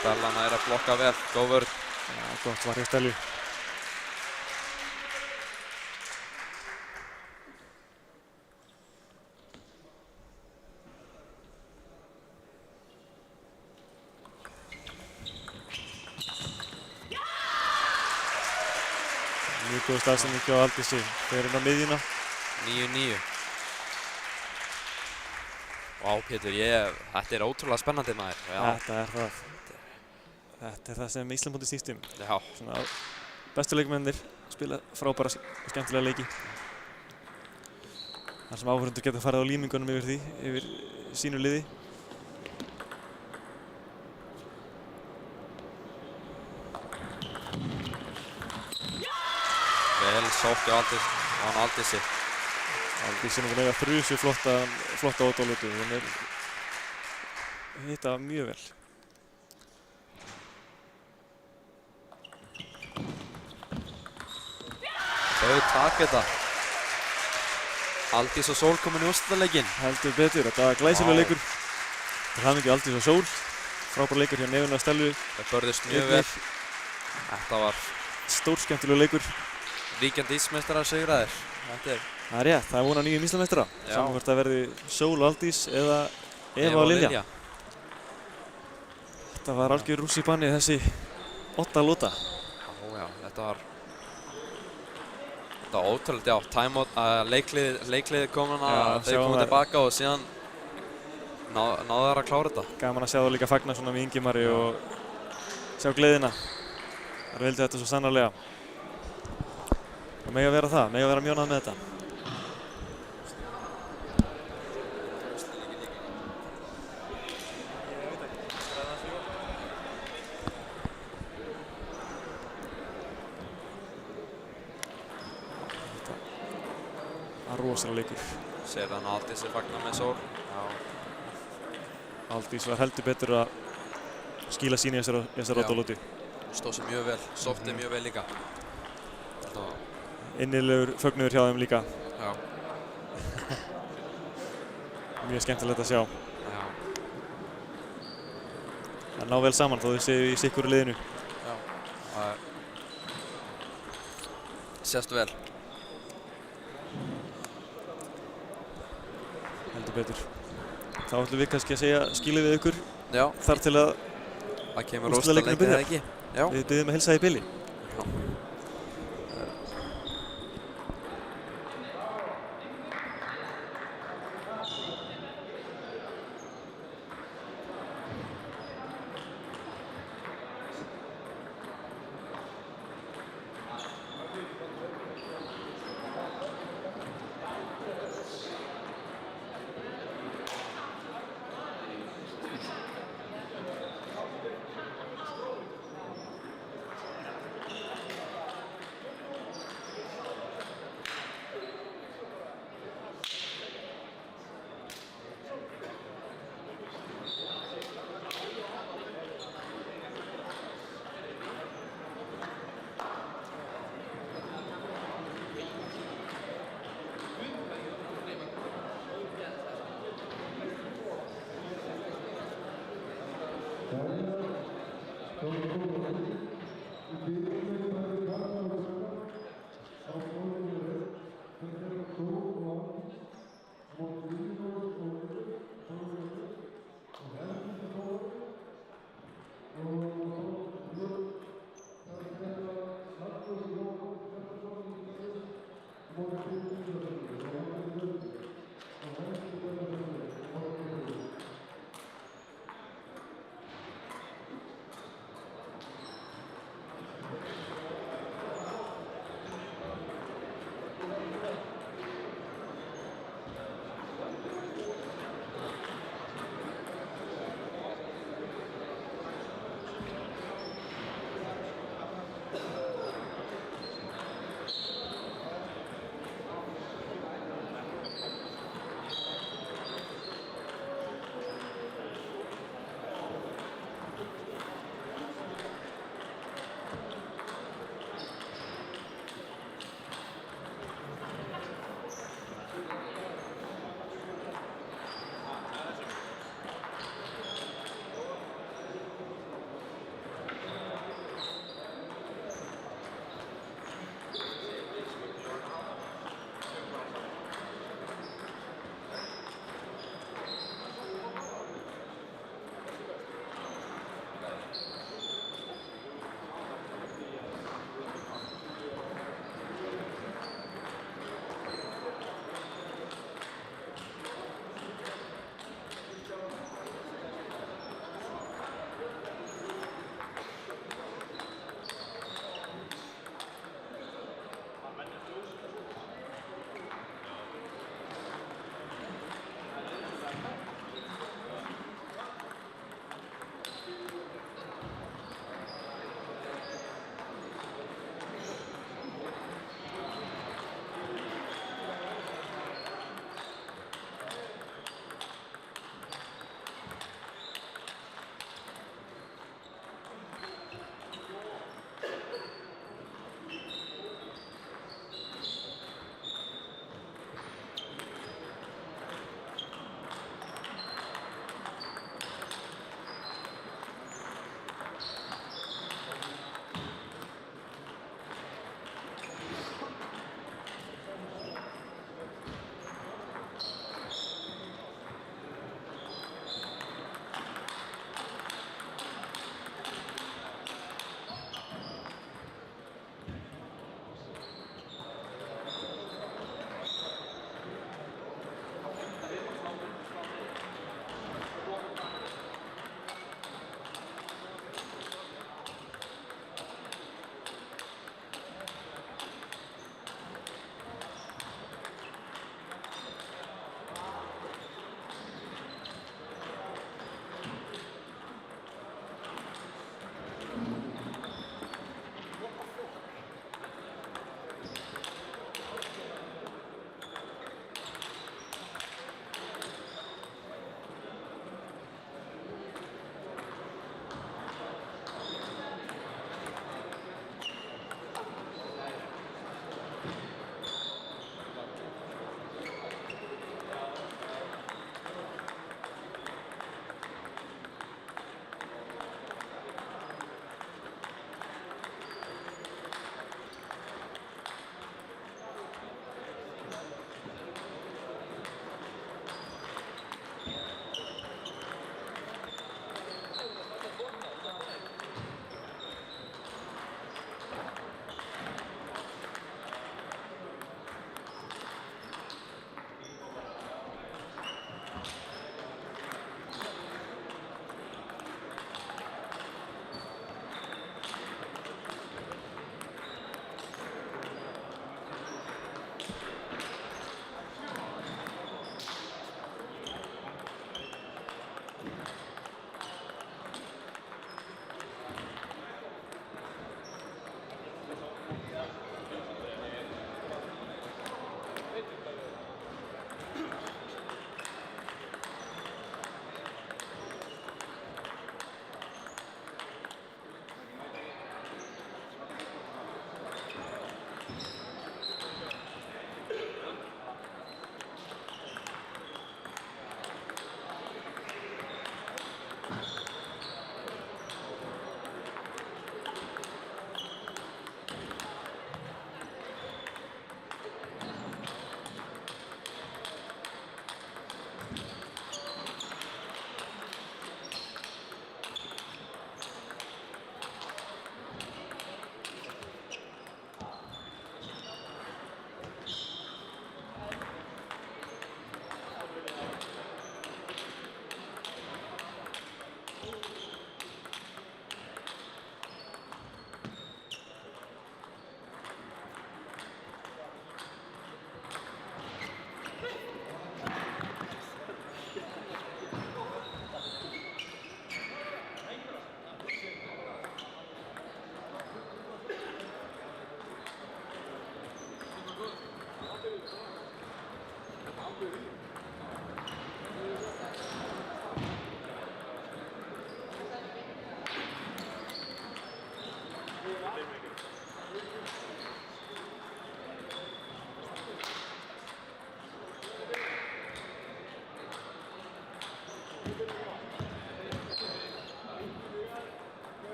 Stellan er að blokka vel, góð vörn. Já, gott var hjá Stellu. Mjög góð staðsending hjá Aldísi. Þeir inn á miðjuna. 9-9. Vá, Pétur, þetta er ótrúlega spennandi maður. Já, Þetta er það. Þetta er það sem Ísland snýst um. já, Svona bestu leikmennir spila frábæra og skemmtilega leiki. Þar sem áhorfendur geta farið á límingunum yfir sínu liði. vel sótt hjá Aldísi. Aldís er nú búin að eiga þrusu flotta ódólötu. Hún er hitta mjög vel. Þau taka þetta. Aldís og Sól komin í úrslitaleikinn. Heldur betur, þetta var glæsilega leikur. Til hamingju Aldís og Sól. Frábær leikur hjá Nefinu og Stellu. Þau börðust mjög vel. Þetta var Stórskemmtilegur leikur. ríkjandi Ísmeistarar sigraðir. Það er rétt, það er von á nýjum Íslandsmeistara. Já. Saman hvort það verði Sól og Aldís eða Eva og Lilja. Þetta var algjör rúss í banni þessi 8 lota. Já, þetta var ótrúlega, já, timeout, leikliðið kom hana, Já, þau sjáum komu þær. tilbaka og síðan náðu þær að klára þetta. Gaman að sjá það líka fagna svona með Ingimari og sjá gleðina. Það vildi þetta svo sannarlega. Það megi að vera það, megi að vera mjónað með þetta. Það er rosalega leikur. Sér þannig að Aldís er fagnar með Sól. Já. Aldís var heldur betur að skila sín í þessar rótalótu. Stóð sér mjög vel, sótti mjög vel líka. Þetta var, Innilegur fögnuður hjá þeim líka. já, Mjög skemmtilegt að sjá. já, Það ná vel saman þó þau séu í sikkur liðinu. já. Það er, sést vel. Heldur betur. Þá ætlum við kannski að segja skilið við ykkur Já, þar til að það kemur úrslitaleiknum úrslitaleikinn eða byrjar. ekki. Já. við biðjum að heilsa í bili.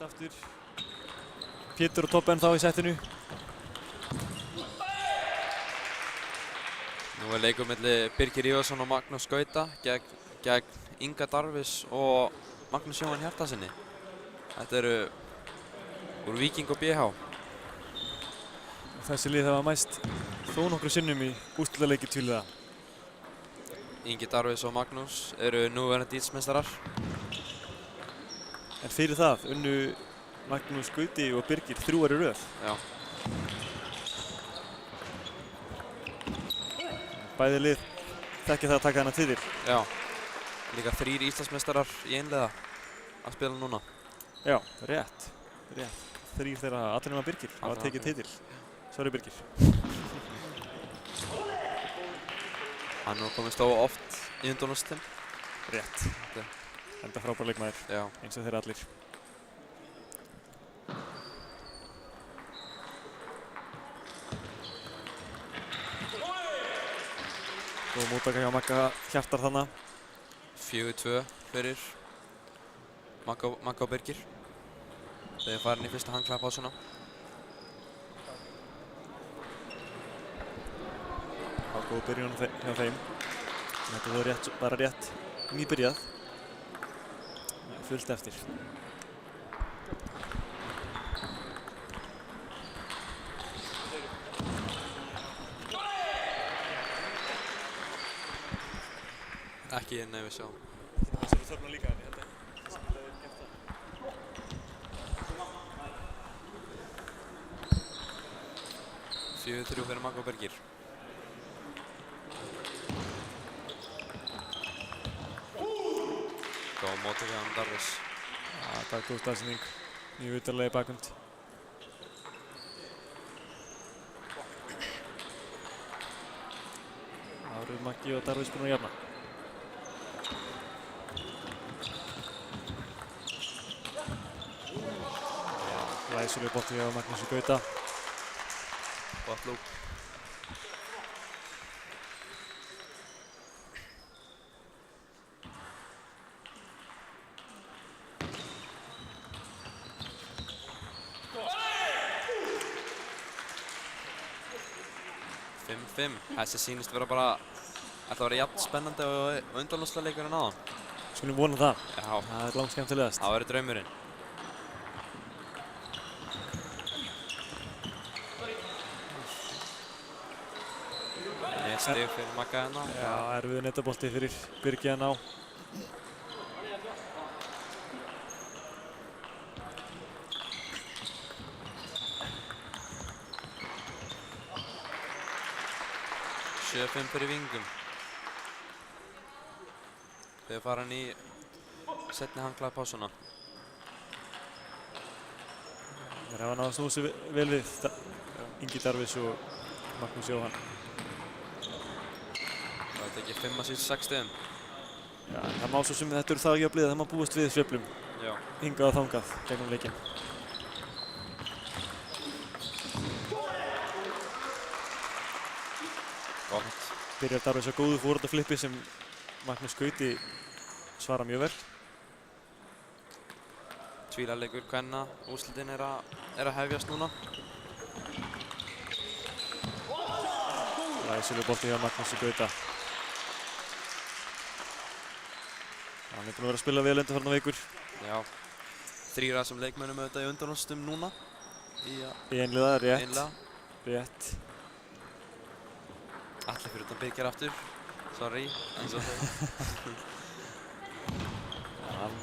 rétt aftur. Pétur á topp ennþá í settinu. Nú er leikur milli Birgir Ívarsson og Magnús Gauta gegn Inga Darvis og Magnús Jóhann Hjartarsyni. Þetta eru úr Víking og BH. Þessi lið hafa mæst þó nokkru sinnum í úrslitaleiki tvíliða. Ingi Darvis og Magnús eru núverandi Íslandsmeistarar. En fyrir það unnu Magnús Gauti og Birgir 3 í röð. Já. Bæði lið þekkja það að taka hana titil. Já. Líka 3 Íslandsmeistarar í einliða að spila núna. Já, rétt. 3 þeirra, allir nema Birgir, hafa tekið titil. Sorry Birgir. Hann hefur komist á oft í undanúrslitum. Rétt. Enda frábær leikmaður, Já. eins og þeirra allir. Góð móttaka hjá Magga Hjartar þarna. 4-2 fyrir Magga og Birgir. Þeir eru farin í fyrsta handklæðapásuna. Það var góð byrjun hjá þeim. Þetta var bara rétt nýbyrjað. Fullt eftir. Ekki inn ef við sjáum. Það er þarna líka, en ég held að það er gert það. 4-3 fyrir Magga og Birgir. Góð móttaka hjá Darvis. Það er góð staðsending. Mjög utarlega í bakgrund. Það eru Maggi og Darvis búin að jafna. Læsuleg bolti hjá Magnúsi Gauta. Gott lúp. Þessi sýnist vera bara ætla að vera jafn spennandi og undanúrslitaleikurinn áðan. Skulum vona það. Já. Það er langt skemmtilegast. Það verður draumurinn. Eitt stig fyrir Magga hérna. Já, erfiður netabolti fyrir Birgi að ná. Sjö-5 fyrir Vingum. Þeir fara hann í seinni handklæðapásuna. Þeir hafa náð að snúa sig vel við Ingi Darvis og Magnús Jóhann. Það er tekið 5 af síðustu 6 stigum. Já, það má svo sem þetta eru það jöfnlið að það má búast við sveiflum. Já. Hingað og þangað gegnum leikinn. Gott. Byrjar Darvis á góðu fórhaldaflippi sem Magnús Gauti svara mjög vel. Tvílaleikur kvenna, úrslitin er að hefjast núna. Læsileg bolti hjá Magnúsi Gauta. Hann er búinn að vera að spila vel undanfarnar vikur. Já. 3 af þessum leikmönnum auðvitað í undanúrslitum núna. Í einliða, rétt. Einliða. Rétt. Allir fyrir utan Birgir aftur. Sorry, en svo þau. Hann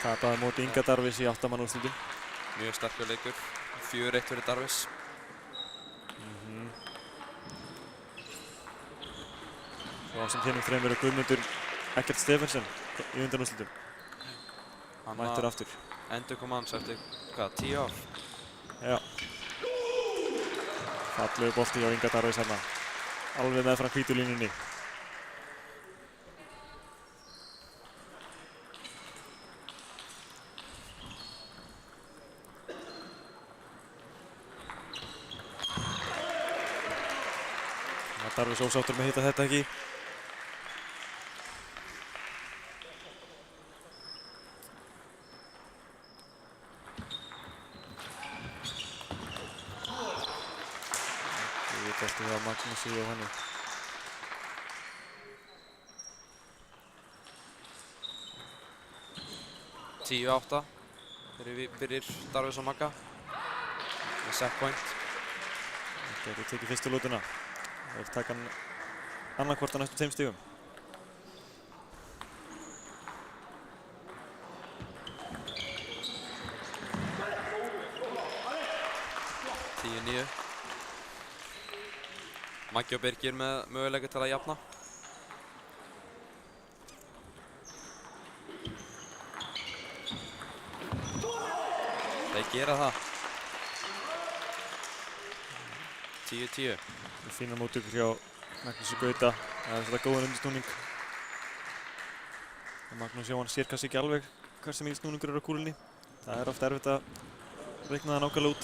tapaði móti Inga Darvis í 8 manna úrslitum. Mjög sterkur leikur. 4-1 fyrir Darvis. Og ásamt hinum þreim eru Guðmundur Eggert Stephensen í undanúrslitum. Mættur aftur. Endur kom hans eftir, hvað, 10 ár? Já. Fallegu bolti hjá Inga Darvis hérna. Alveg meðfram hvítu línunni. Darvis ósáttur með að hitta þetta ekki. bolti hjá Magnúsi Jóhanni. Tíu átta fyrir Darvis og Magga með set point. Gæti tekið fyrstu lútuna. Þeir taka hann annarkvort á næstu 2 stigum. Tíu níu. Maggi og Birgir með möguleika til að jafna. Þeir gera það. 10-10. Fínar móttökur hjá Magnúsi Gauta. Það er þetta góðan undirsnúning. Magnús Jóhann sér kannski ekki alveg hversu mikið snúningur eru á kúlunni. Það er oft erfitt að reikna það nákvæmlega út.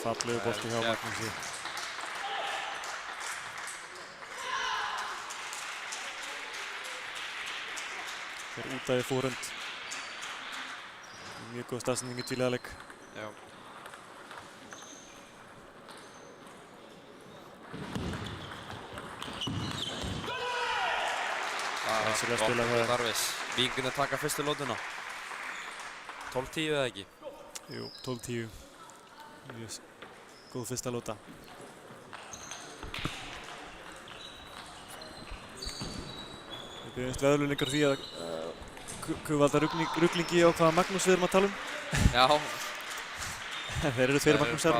Fallegu bolti hjá Magnúsi. Þeir út af því fórhund. Mjög góð staðsending í tvíliðaleik. Já. Glæsilega spilað hjá þeim. Darvis. Víkingarnir taka fyrstu lótuna. 12-10 eða ekki? Jú, 12-10. Mjög góð fyrsta lóta. Við byrjumst veðurlunningar því að valda ruglingi á hvaða Magnús við erum að tala um. Já. Þeir eru tveir Magnúsar.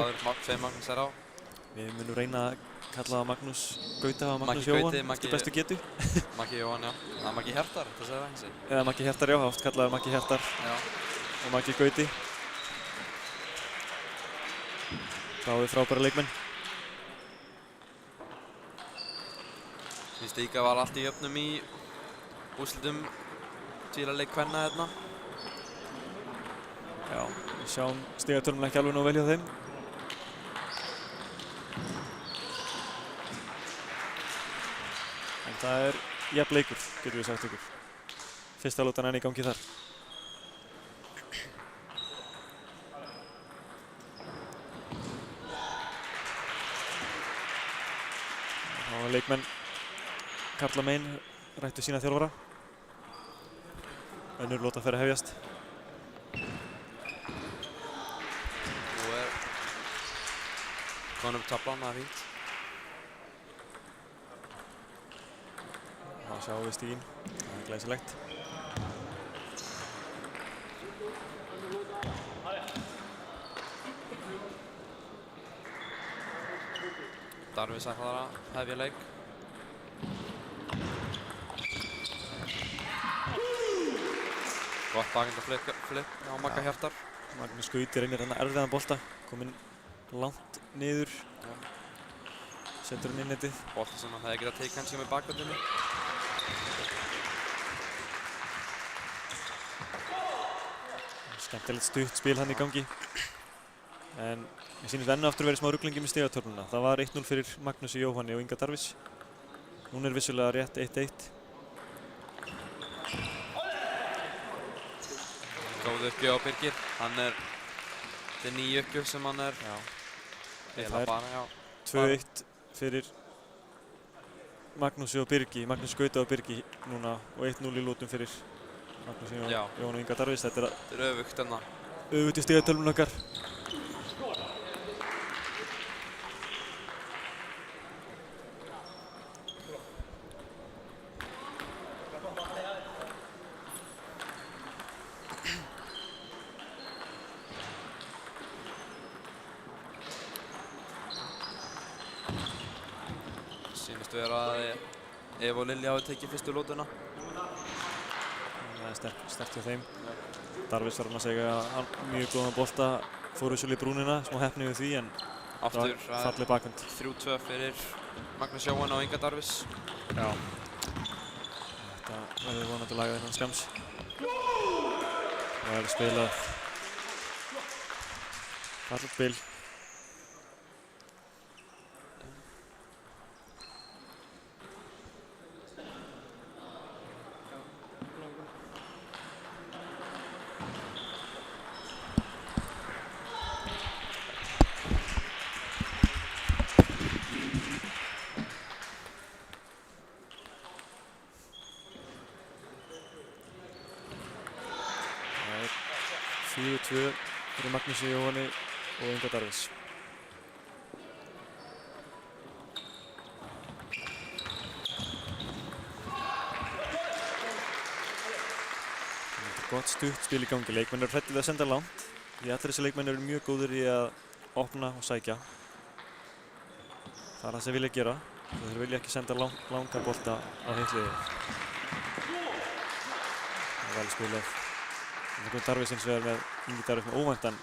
Tveir Magnúsar á. Við munum reyna að kalla það Magnús Gauta og Magnús Maggi Gauti, Jóhann eftir bestu getu. Maggi Jóhann, já. Það er Maggi Hjartar, það segir það ekki sig. Eða Maggi Hjartar, já, oft kallaður Maggi Hjartar Já. og Maggi Gauti. Báðir frábæra leikmenn. Fyrst líka var allt í jöfnum í úrslitum tvílaleik kvenna hérna. Já, við sjáum stigatölumlega ekki alveg nógu vel hjá þeim. En það er jafn leikur, getum við sagt ykkur. Fyrsta lótan enn í gangi þar. Og leikmenn karla megin rættu sína þjálfara. Önnur lóta fer að hefjast. Nú er komin upp taflan, það er fínt. Þá sjáum við stíginn, það er glæsilegt. Darvis ætlar að hefja leik. Gott bakendaflip á Magga Hjartar. Magnús Gauti reynir hann erfiðan bolta, kominn langt niður. Setur hann inn netið. Bolti sem hann hefði getað tekið kannski með bakvöldinni. Skemmtilegt stutt spil hann í gangi. En mér sýnist enn og aftur verið smá ruglingi með stigatöfluna. Það var 1-0 fyrir Magnúsi Jóhanni og Inga Darvis. Hún er vissulega rétt 1-1. Góð uppgjöf á Birgir. Þetta er 9 uppgjöf sem hann er. Já. Eða bara, já. 2-1 fyrir Magnúsi og Birgi, Magnús Gauta og Birgi núna og 1-0 í lótum fyrir Magnúsi Jóhann og Inga Darvis. Þetta er öfugt enna. Öfugt í stigatölvun okkar. Sýnist vera að Eva og Lilja hafi tekið fyrstu lótuna. Það er sterkt hjá þeim. Darvis var hann að segja að hann mjög góðan bolta fór vissulega í brúnina, smá heppni við því en Aftur falleg bakhönd. 3-2 fyrir Magnús Jóhann og Inga Darvis. Já. Þetta verður vonandi lagað innan skamms. Það verður spilað fallegt spil. 4-2 fyrir Magnúsi Jóhanni og Inga Darvis. Gott stutt spil í gangi. Leikmenn eru hræddir við að senda langt. Því allir þessi leikmenn eru mjög góðir í að opna og sækja. Það er það sem vilja gera. Þeir vilja ekki senda langa bolta á hitt liðið. Það er vel spilað. Það kom Darvis hins vegar með Ingi Darvis með óvæntan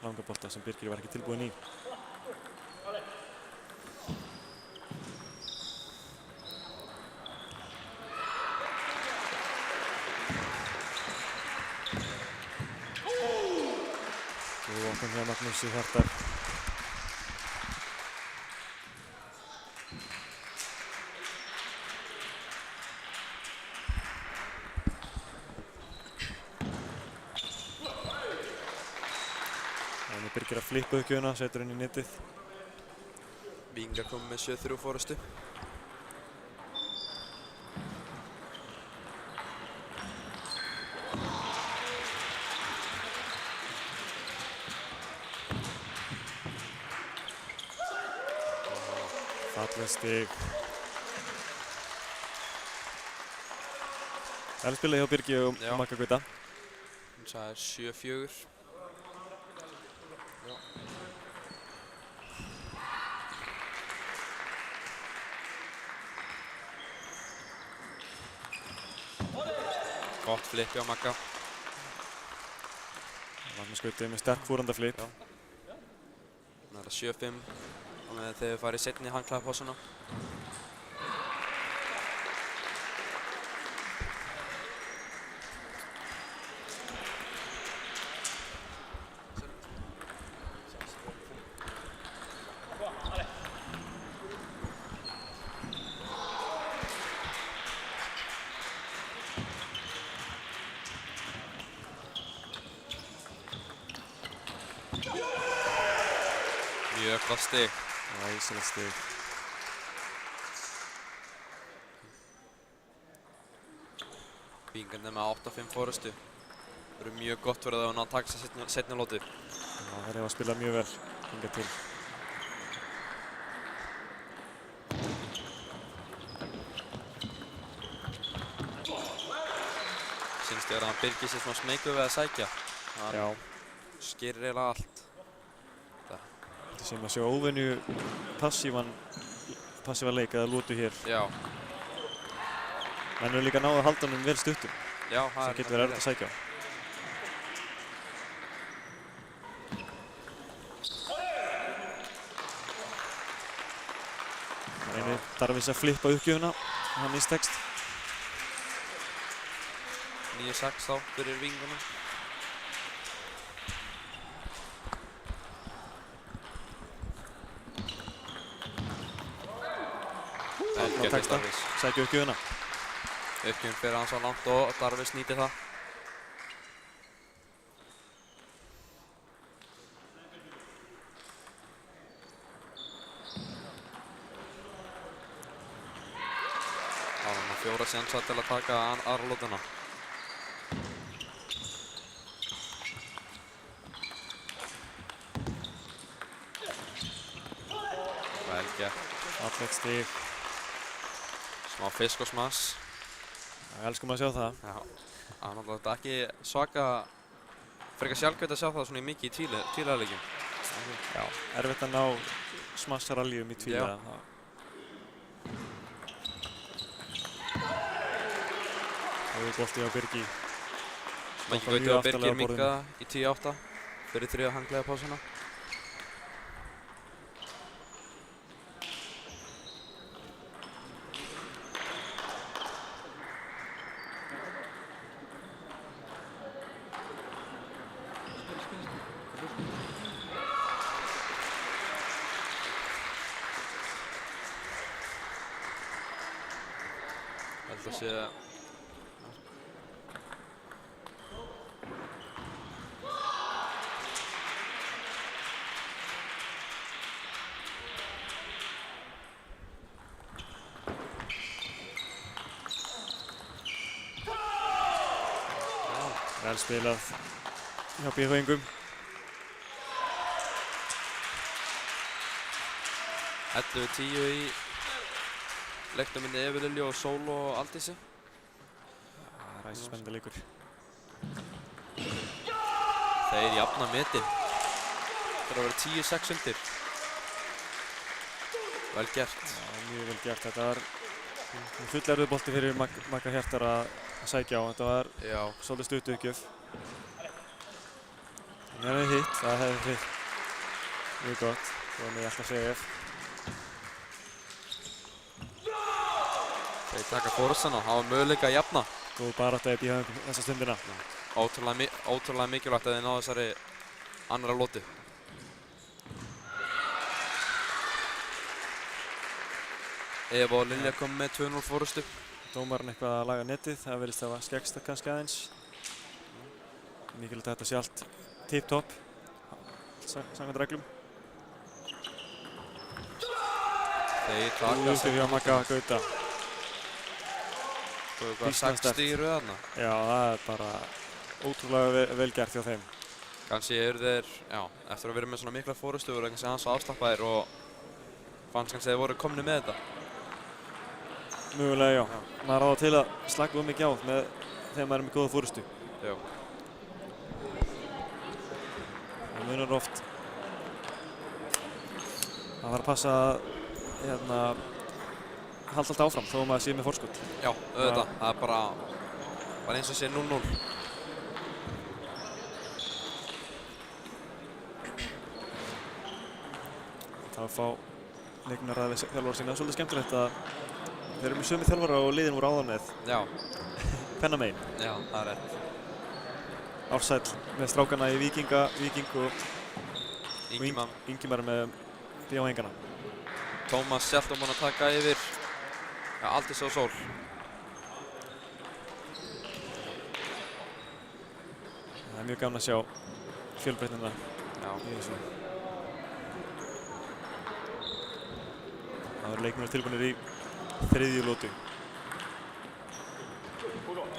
langa bolta sem Birkir var ekki tilbúinn í. Og opnum hjá Magnúsi Hjartar. Þannig Birkir að flippa uppgjöfuna, setur henni í netið. Víkingar komið með 7-3 fórustu. Fallegt stig. Vel spilað hjá Birgi og Já. Magga Gauta. Það er 7-4. Gott flip hjá Magga. Magnús Gauti með sterk fórandaflip. Já. Það er 7-5 og með þegar við farið seinni handklæðapásuna. Mjög gott stig. Glæsilegt stig. Víkingarnir með 8-5 fórustu. Það eru mjög gott fyrir það að ná að taka sér seinni lótu. Já, þeir hefa spilað mjög vel hingað til. Sýnst ég að hann Birgir sér svona smeykur við að sækja. Já. Hann skerir eiginlega allt. Þetta sem að sjá óvenju passívan leik eða lótu hér. Já, Menn eru líka náðu að halda honum vel stuttum. já, það sem getur verið erfitt að sækja á. Það reynir Darvis að flippa uppgjöfuna. Hann mistekst. 9-6 þá fyrir Víkingarnir. Vel gert hjá tekst það. Darvis. Sækja uppgjöfuna. Uppgjöfun fyrir hann svo langt og Darvis nýtir það. Það var hann 4 sénsa til að taka aðra lótuna. Vel gert. Fallegt stig. Smá fisk og smass. Það elskum að sjá það. Já, það er náttúrulega ekki svaka frekar sjálfgætt að sjá það svona mikið í tvíliðarleikjum. Já, erfitt að ná smassaralljum í tvíliða. Það er bolti á Birgi. Maggi Stoppar Gauti mjög og aftarlega Birgir á borðinu. minnka í 10-8 fyrir 3 handklæðapásuna. Held að sé Vel spilað. hjá BH-ingum. 11-10 í leiknum myndi Evu Lilju og Sól og Aldísi. Ræsir spennandi leikur. Þeir jafna metin. Það vera 10-6 undir. Vel gert. Já, mjög vel gert. Þetta var full erfið bolti fyrir Magga Hjartar að sækja á. Þetta var Já. svolítið stutt uppgjöf. En það hefði hitt, það hefði hitt mjög gott. Það var mig alltaf segja ef. Þeir taka fórstana, hafa möguleika að jafna. Góð barátta í BH-ingum þessa stundina. Ótrúlega mikilvægt að þeir ná þessari annara lotu. Eva og Lilja kom með 2-0 fórustu. Dómarinn eitthvað að laga netið, það verðist að hafa skeggst kannski aðeins. Mikilvægt að þetta sé allt tip-top, samkvæmt reglum. Þeir taka Úti hjá Magga Gauta. Hvað 6 stig í röð þarna. Já, það er bara ótrúlega vel gert hjá þeim. Kannski eru þeir, já, eftir að vera með svona mikla fórustu voru kannski aðeins afslappaðir og fannst kannski að þeir voru komnir með þetta. Mögulega, já. Maður á það til að slaka mikið á með þegar maður er með góða fórustu. Já. Það munar oft að fara að passa að halda alltaf áfram þó að maður sé með forskot. Já, auðvitað. Það er bara eins og sé 0-0. Það að fá leikmennaraðileg þjálfara sína. Svolítið skemmtilegt að þeir eru með sömu þjálfara og liðin voru áðan með. Já. Pennamegin. Já, það er rétt. Ársæll með strákana í Víking og Ingimar með BH-ingana. Tómas Sjálfdóm búinn að taka yfir Aldís og Sól. Það er mjög gaman að sjá fjölbreytnina í þessu. Það eru leikmennar tilbúinir í þriðju lotu.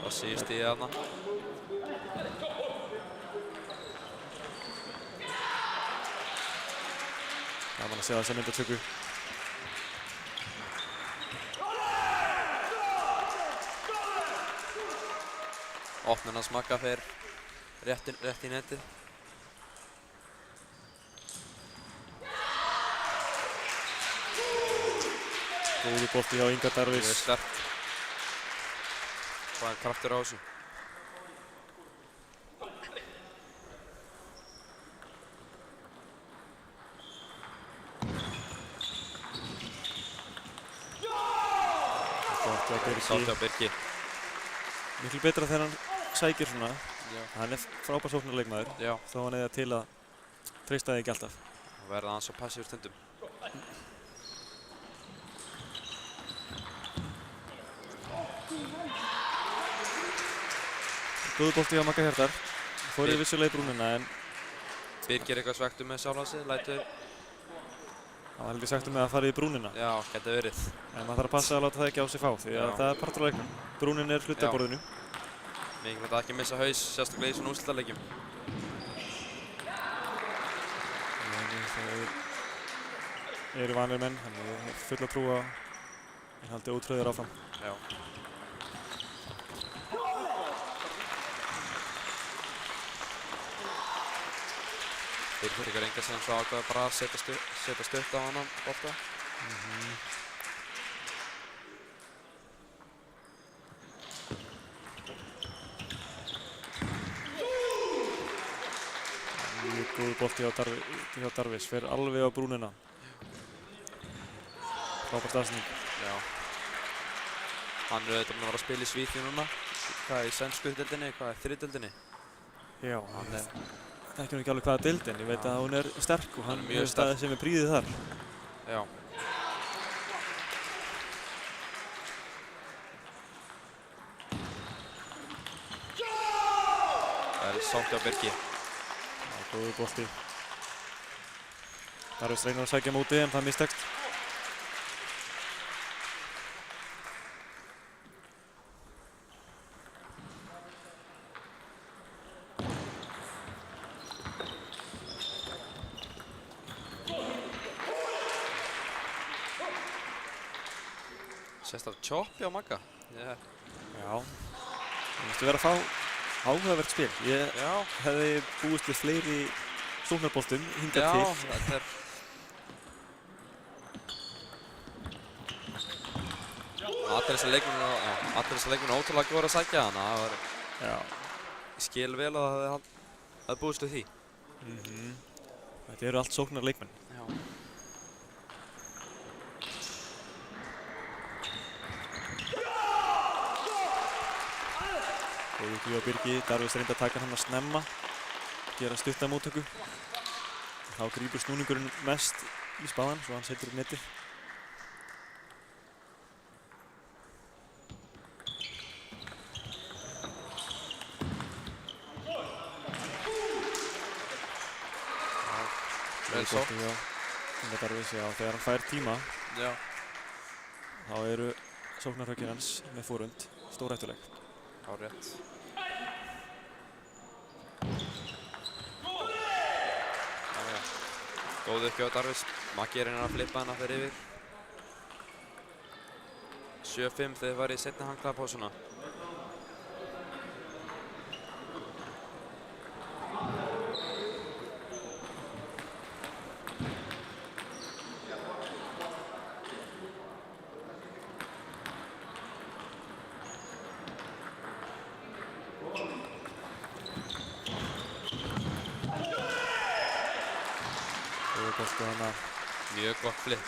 Og síðust í þarna. Gaman að sjá þessa myndatöku. Opnun hans Magga fer rétt í netið. Góður bolti hjá Inga Darvís. Mjög sterkt. Hvað er kraftur á þessu? Sátt hjá Birki. Miklu betra þegar hann sækir svona. Já. Hann er frábær sóknarleikmaður. Já. Þó hann eða til að treysta þig ekki alltaf. Og verða hann svo passífur stundum. Góður bolti hjá Magga Hjartar. Fór í vissulega í brúnina en Birkir eitthvað svektur með sjálfan sig, lætur. hann var heldur sagt með að fara í brúnina. Já, gæti verið. En maður þarf að passa að láta það ekki á sig fá því að það er partur af leiknum. Brúnin er hluti af borðinu. Mikilvægt að ekki missa haus, sérstaklega í svona úrslitaleikjum. Þeir eru vanir menn, þannig að ég hef full að trúa að ég haldi ótrúður áfram. Já. Birkir tekur enga síðan svo ákveða bara að setja stutt á annan bolta. Mjög góður bolti hjá Darvís, fer alveg á brúnina. Frábær staðsending. Já. Hann er auðvitað búinn að vera að spila í Svíþjóð núna. Hvað er í sænsku deildinni, hvað er þriðdeildinni? Já, Hann er það ekki ekki alveg hvaða deild en ég veit að hún er sterk og hann mjög er staðið sem er príðið þar. Já. Það er sátt hjá Birki. Já, góður bolti. Darvís reynir að sækja móti en það mistekst. Sérstaklega choppi á Magga. Já. Það myndi vera að fá áhugavert spil. Ég Já. hefði búist við fleiri sóknarboltum hingað til. Já, þetta er... Allir þessar leikmenn er ótrúlega góður að sækja hana. Það var... Já. Ég skil vel að það hefði búist við því. Þetta eru allt sóknarleikmenn. Já. Góður Guð á Birgi, Darvis reyndi að taka hann að snemma, gera stutta móttöku. Þá grípur snúningurinn mest í spaðan, svo hann setur upp netið. Vel sótt. Já, Darvis, já, þegar hann fær tíma, Já. þá eru sóknarhöggin hans með fórhund stórhættuleg. Hárrétt. Góð uppgjöf á Darvis. Maggi reynir að flippa hana fyrir yfir. 7-5 þegar þið var í seinni handklæðapásuna. Mjög gott flip.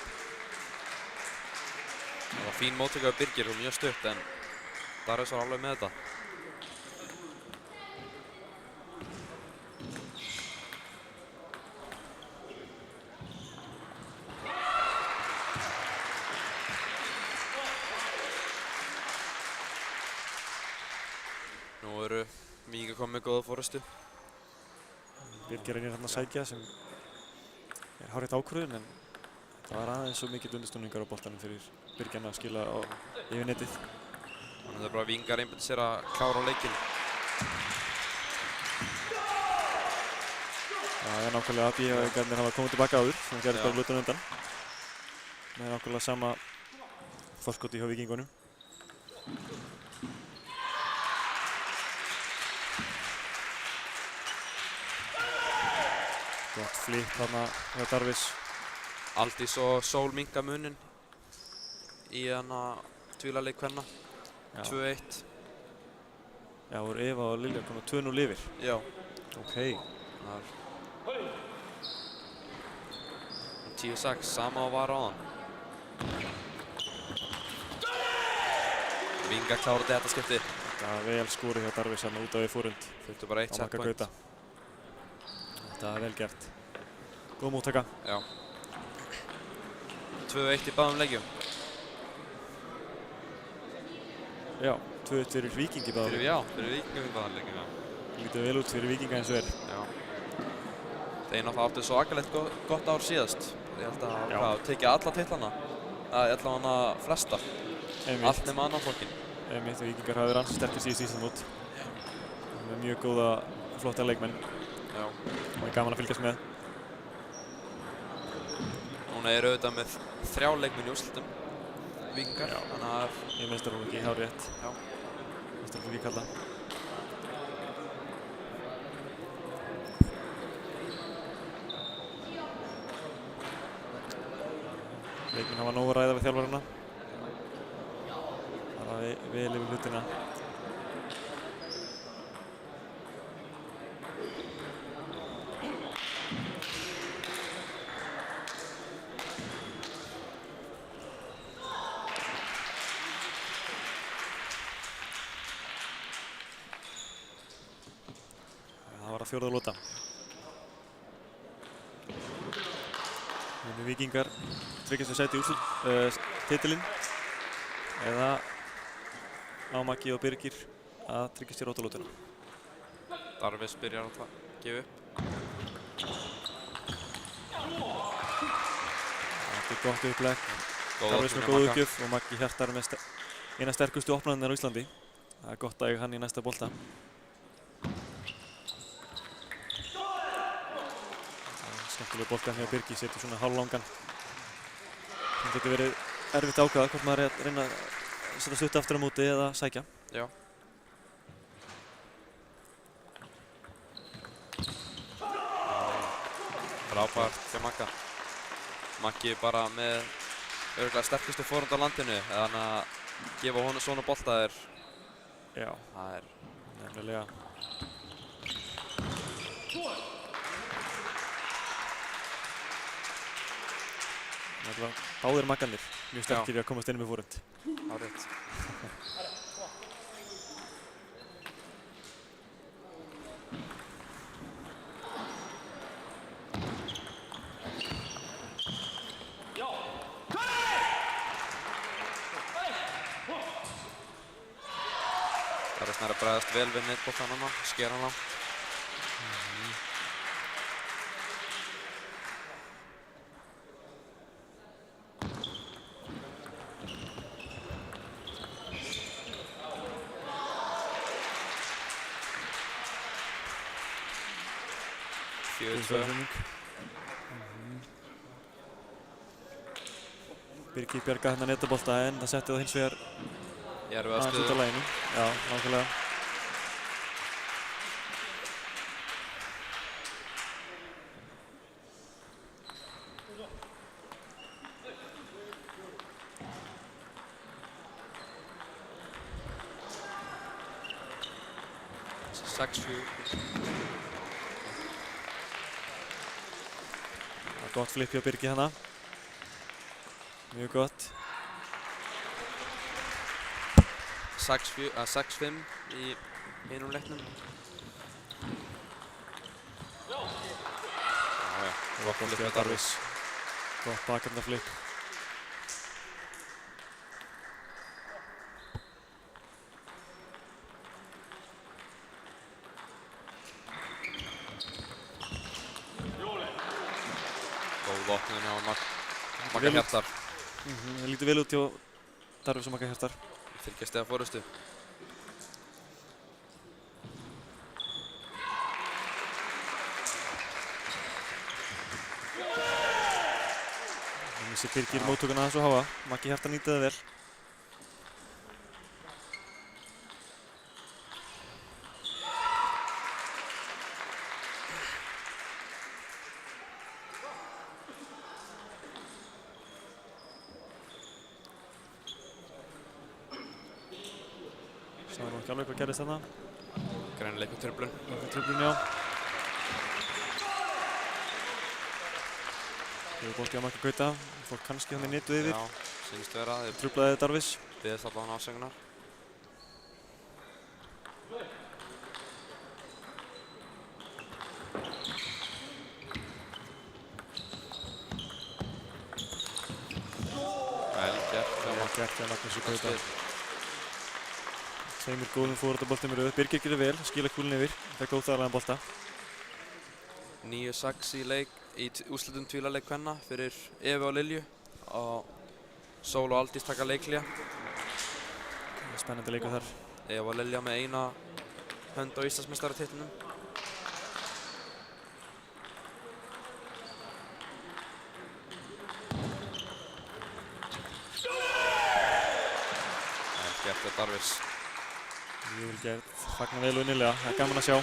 Það var fín móttöku af Birgir og mjög stutt en Darvis var alveg með þetta. Nú eru Víkingar komið með góða forystu. Birgir reynir hann að sækja sem er hárrétt ákvörðun en það var aðeins svo mikill undirsnúningar á boltanum fyrir Birgjan að skila á yfir netið. Þannig að það er bara Víkingar einbeitt sér að klára á leikinn. Það er nákvæmlega að BH-garnir hafa komið tilbaka áður sem gerðist á hlutunum undan. Með nákvæmlega sama forskoti hjá Víkingunum. Gott flip þarna hjá Darvis. Aldís og Sól minnka muninn í hana tvílaleik kvenna. 2-1. Já, voru Eva og Lilja komin 2-0 yfir. Já. Ok. Það er 10-6, sama og var áðan. Víkingar kláraði þetta skipti. Það var vel skorið hjá Darvis hann út á við fórhund. Þurftu bara 1 á Magga setpoint. Gauta. Þetta var vel gert. Góð móttaka. Já. 2-1 í báðum leikjum. Já, 2-1 fyrir Víking í báðum. Fyrir Víkingar í báðum leikjum, já. Lítið vel út fyrir Víkinga eins og er. Já. Þeir náttúrulega áttu svo akalegt gott ár síðast. Ég held að hafa tekið alla titlana. Allavega flesta. Allt nema annan flokkinn. Einmitt, Víkingar hafa verið ansi sterkir síðust íslandsmót. Með mjög góða, flotta leikmenn. Já. Það er gaman að fylgjast með. Núna eru auðvitað með 3 leikmenn í úrslitum. Víkingar. Já. Þannig að... Í meistaraflokki, hárrétt. Já. Meistaraflokki kalla. Leikmenn hafa nóg að ræða við þjálfarana. Það var vel yfir hlutina. Það var að 4. lota. Vinnu Víkingar tryggja sér sæti í titilinn eða á Maggi og Birgir að tryggja sér ótalótuna. Darvis byrjar að gefa upp. Þetta er gott upplegg. Darvis með góð uppgjöf og Maggi Hjartar með eina sterkustu opnarnir á Íslandi. Það er gott að eiga hann í næsta bolta. Skemmtilega boltan hjá Birgi, setur svona hálflangan. Það getur verið erfitt að ákveða hvort maður er að reyna að setja stutt aftur á móti eða sækja. Já. Frábært hjá Magga. Maggi bara með örugglega sterkustu forhönd á landinu, þannig að gefa honum svona bolta Já, það er nefnilega. Nefnilega báðir Maggarnir mjög sterkir í að komast inn með forhönd. hárrétt. Darri Snær að bregðast vel við netboltann núna, sker hann langt. Birgir bjargaði þarna netabolta en það setti það hins vegar Í erfiða aðeins út stöðu. af laginu. Já, nákvæmlega. Gott flip hjá Birgi hana. Mjög gott. 6-5 í hinum leiknum. Já, gott flip hjá Darvis. Gott bakenda flip. Góð opnun hjá Magga Hjartar. Það lítur vel út hjá Darvis og Magga Hjartar. Fylgjast eða forystu. Það missir Birgir móttökuna aðeins og háa. Maggi Hjartar nýtti það vel. Sá nú ekki alveg hvað gerðist þarna. Greinilega eitthvað truflun. Truflun, já. Hefur bolti á Magga Gauta. Fór kannski hann í netu yfir. Já, sýnist vera. Þeir Truflaði Darvis. biðast allan afsökunar. Vel gert hjá Vel gert hjá Magnúsi Gauta. Magga. Tveimur góðum forvartaboltum í röð. Birgir gerir vel, skila kúlinn yfir. Fekk óþægilegan bolta. 9-6 í leik í úrslitum tvílaleik kvenna fyrir Evu og Lilju og Sól og Aldís taka leikhlé. Spennandi leikur þar. Eva og Lilja með eina hönd á Íslandsmeistaratitlinum. Vel gert hjá Darvis. Mjög vel gert. Fagnar vel og innilega. Það er gaman að sjá.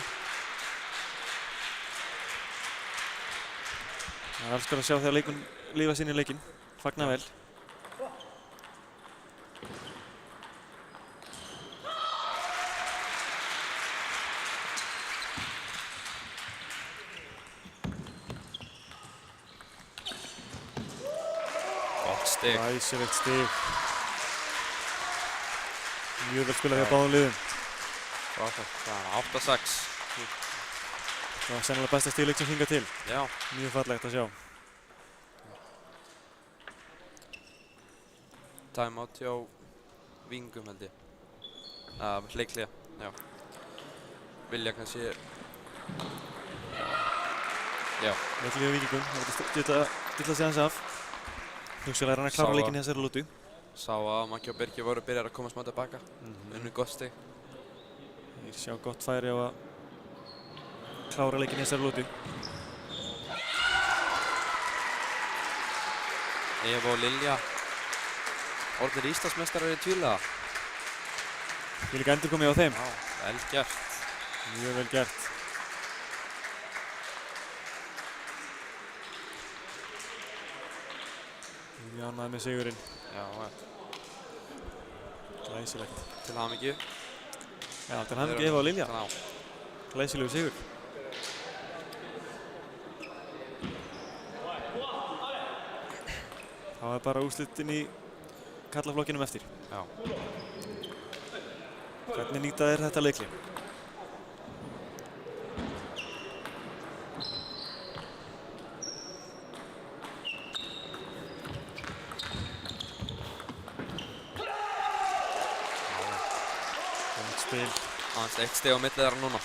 Það er elskar að sjá þegar leikmenn lifa sinni í leikinn. Fagnar vel. Gott stig. Glæsilegt stig. Mjög vel spilað hjá báðum liðum. Frábært. Það er 8-6. Það var sennilega besta stigleik sem hingað til. Já. Mjög fallegt að sjá. Timeout hjá Víkingum held ég. Leikhlé, já. Vilja kannski... Já. Leikhlé hjá Víkingum. Það verður stilla sig hans af. Hugsalega er hann að klára leikinn í þessari lútu. Sá að Maggi og Birgir voru byrjar að koma smá tilbaka. Unnu gott stig. Þeir sjá gott færi á að klára leikinn í þessari lútu. Eva og Lilja orðnir Íslandsmeistarar í tvíliða. Því líka endur komið á þeim. Já, vel gert. Mjög vel gert. Mjög ánægður með sigurinn. Já, Glæsilegt. til hamingju. Já, til hamingju Eva og Lilja. Já, Glæsilegu sigur. Það var bara úrslitin í karlaflokkinum eftir. já. Hvernig nýta þér þetta leikli? Gott spil. Aðeins 1 stig á milli þeirra núna.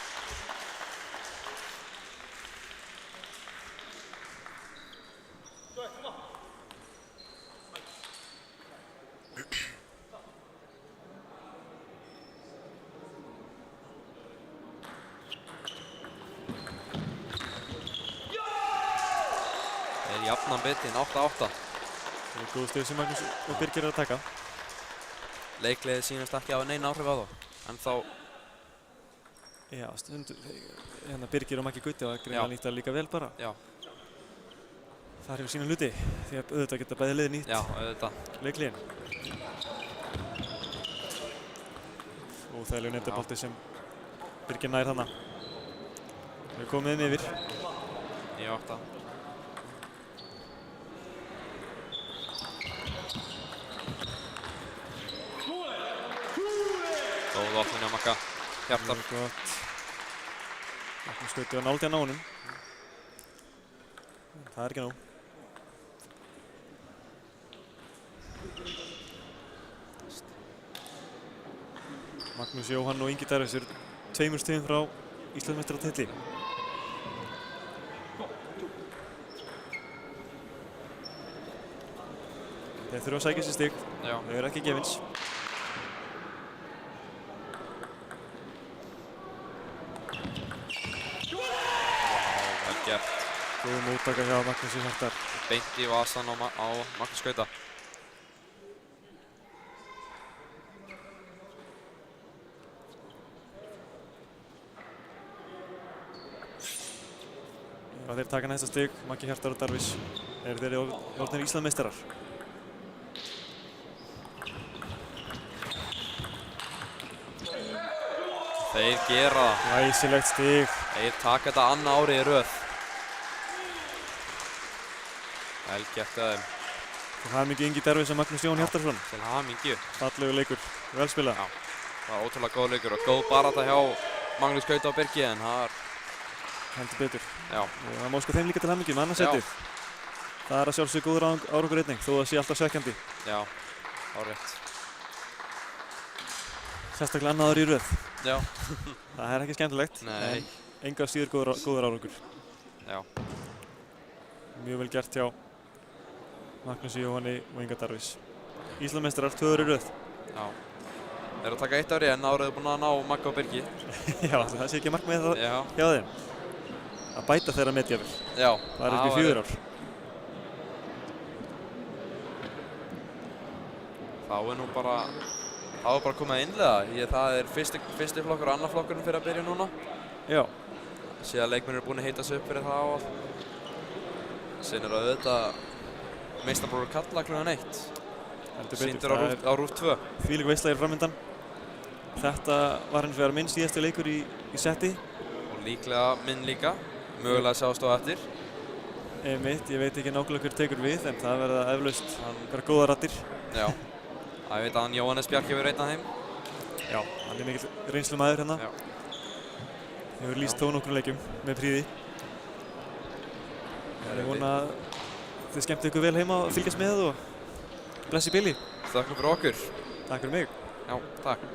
Þeir jafnan bitin 8-8. Það er góð stig sem Magnús og Birgir eru að taka. Leikliðið sýnast ekki að hafa nein áhrif á þá. En þá, Já, stundur, hérna Birgir og Maggi Gutti og greinilega nýtt það líka vel bara. já, Það hefur sína hluti, því að auðvitað geta bæði liðið nýtt já, auðvitað. leikliðin. Og það er nefndabolti sem Birgir nær þarna. Við komum inn yfir. 9-8. Góð opnun hjá Magga. Hjartar. Mjög gott. Magnús Gauti var nálægt í að ná honum. Það er ekki nóg. Magnús Jóhann og Ingi Darvis eru 2 stigum frá Íslandsmeistaratitli. Þeir þurfa að sækja sér stig. Já, Þau eru ekki gefins. vel gert. Góð móttaka hjá Magnúsi Hjartar. Beint í vasan á Magnús Gauta. Já, þeir taka næsta stig, Maggi Hjartar og Darvis. Þeir orðnir Íslandsmeistarar. Þeir gera það. Glæsilegt stig. Þeir taka þetta annað árið í röð. Vel gert að þeim. Til hamingju Ingi Darvis og Magnús Jón Hjartarsson. Til hamingju. Fallegu leikur, vel spilað. Já, það var ótrúlega góð leikur og góð barátta hjá Magnús Gauta og Birgi, en það var, Heldur betur. já, Og það má sko þeim líka til hamingju með annarsætið. Það er að sjálfsögðu góður árangur einnig, þó það sé alltaf svekkjandi. já, árétt. Sérstaklega annað ár í röð. Já, Það er ekki skemmtilegt, nei, en enga síður góður árangur. já, Mjög vel gert hjá Magnúsi Jóhanni og Inga Darvis. Íslandsmeistarar 2 ár í röð. já. Þeir eru að taka 1 ári en árið er búin að ná Magga og Birgi. Já, það sé ekki markmið það Já, hjá þeim. Að bæta þeirra metjafir. já. Það er upp í 4 ár. Þá er nú bara, komið að innlega. Það er fyrsti flokkur og annar flokkurinn fyrir að byrja núna. Já, Síðan leikmenn eru búin að hita sig upp fyrir það og síðan er auðvitað meistarbróður Kalla klukkan 1. heldur Sýndur betur. á RÚV 2. Þvílík veisla er framöndan. Þetta var hins vegar minn síðasti leikur í setti. Og líklega minn líka. Mögulega sjást á eftir. Einmitt, ég veit ekki nákvæmlega hver tekur við, en það verða eflaust einhverjar góðar raddir. Já. Ég veit að hann Jóhannes Bjarki verður einn af þeim. Já, hann er mikill reynslumæður hérna. Já. Hefur lýst þó nokkrum leikjum með príði. Ég vona að þið skemmtu ykkur vel heima og fylgjast með og blessi Billy. Þakka fyrir okkur. Takk fyrir mig. Já, takk.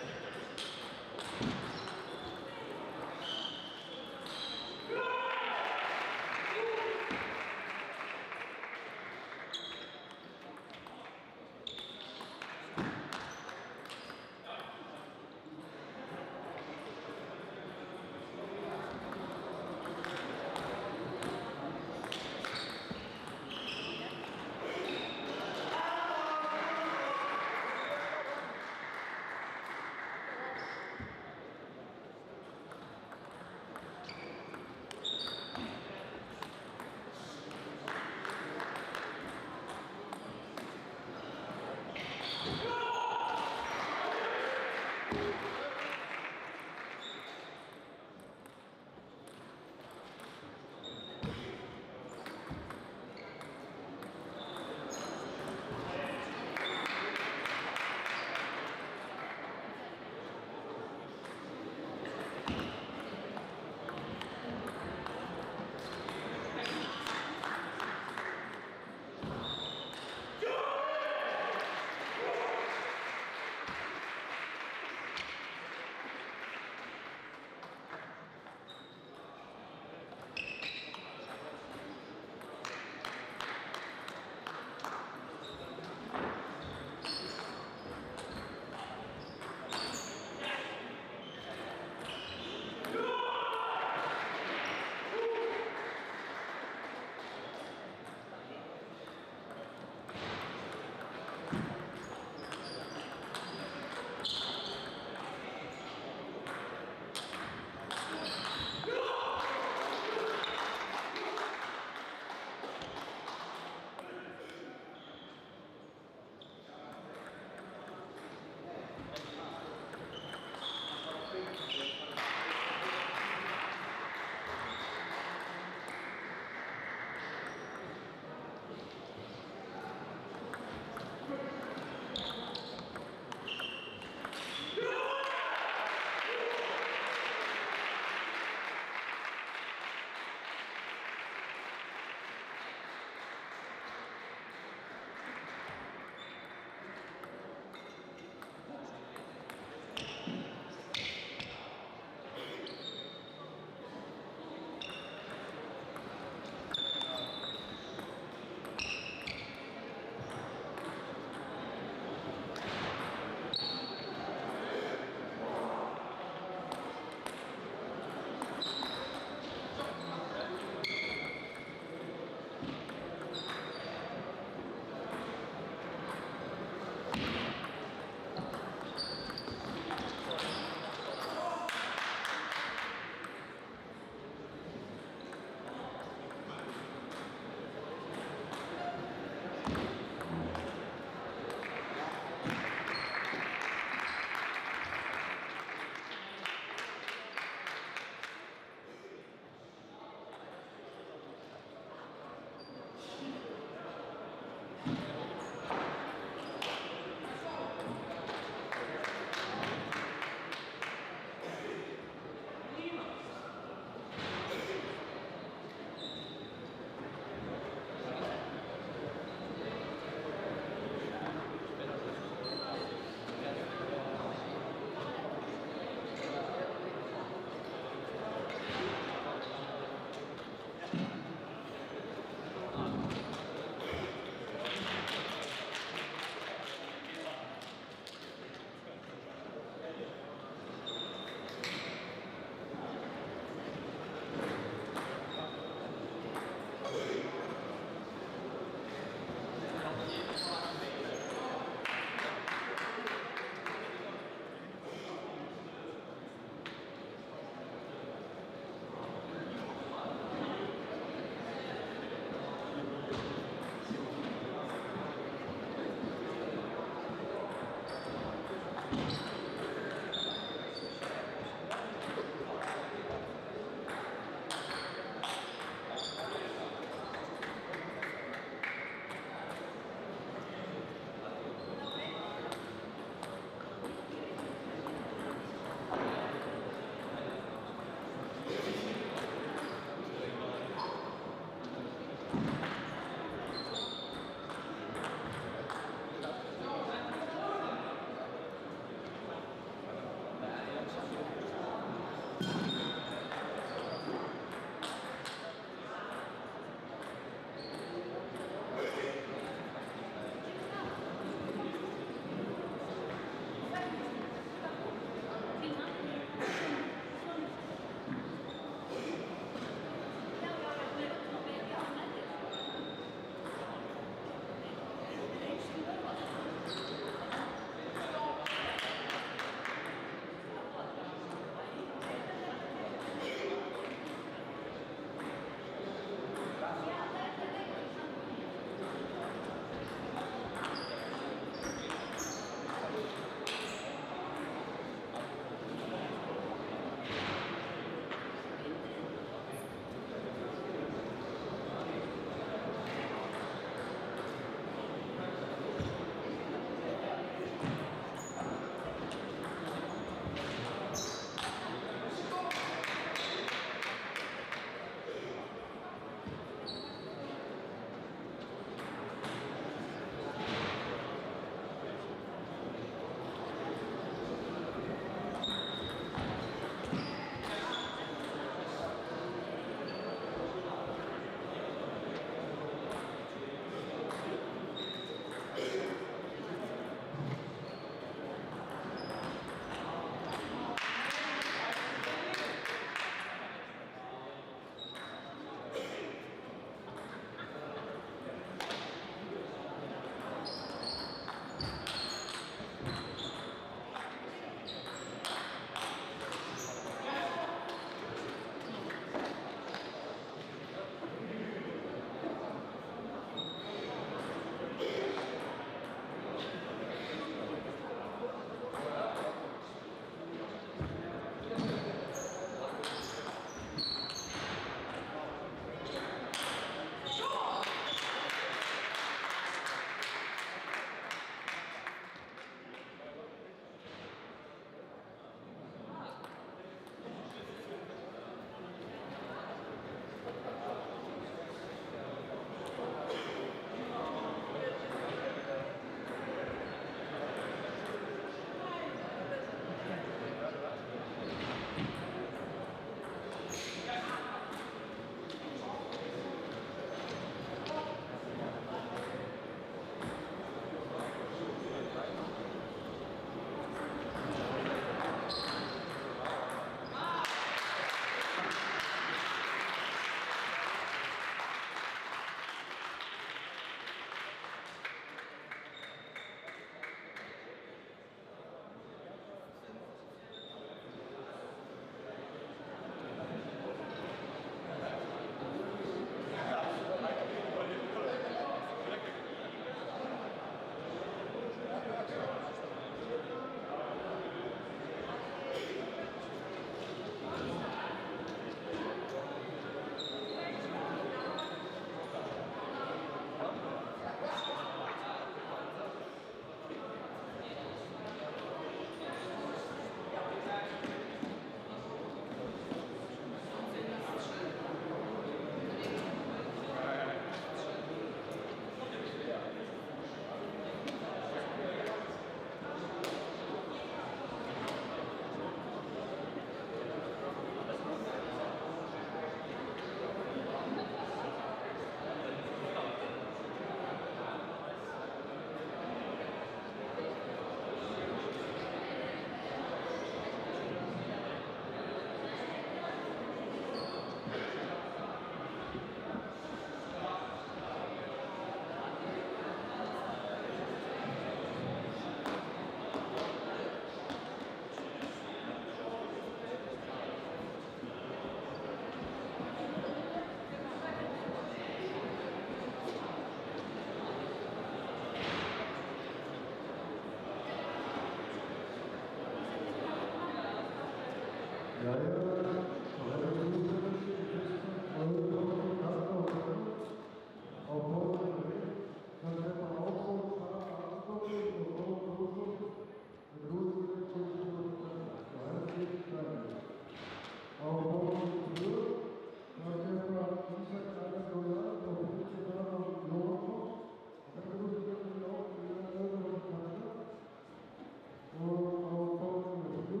Og á bóðinu 3,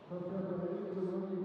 það fjalla einhverjum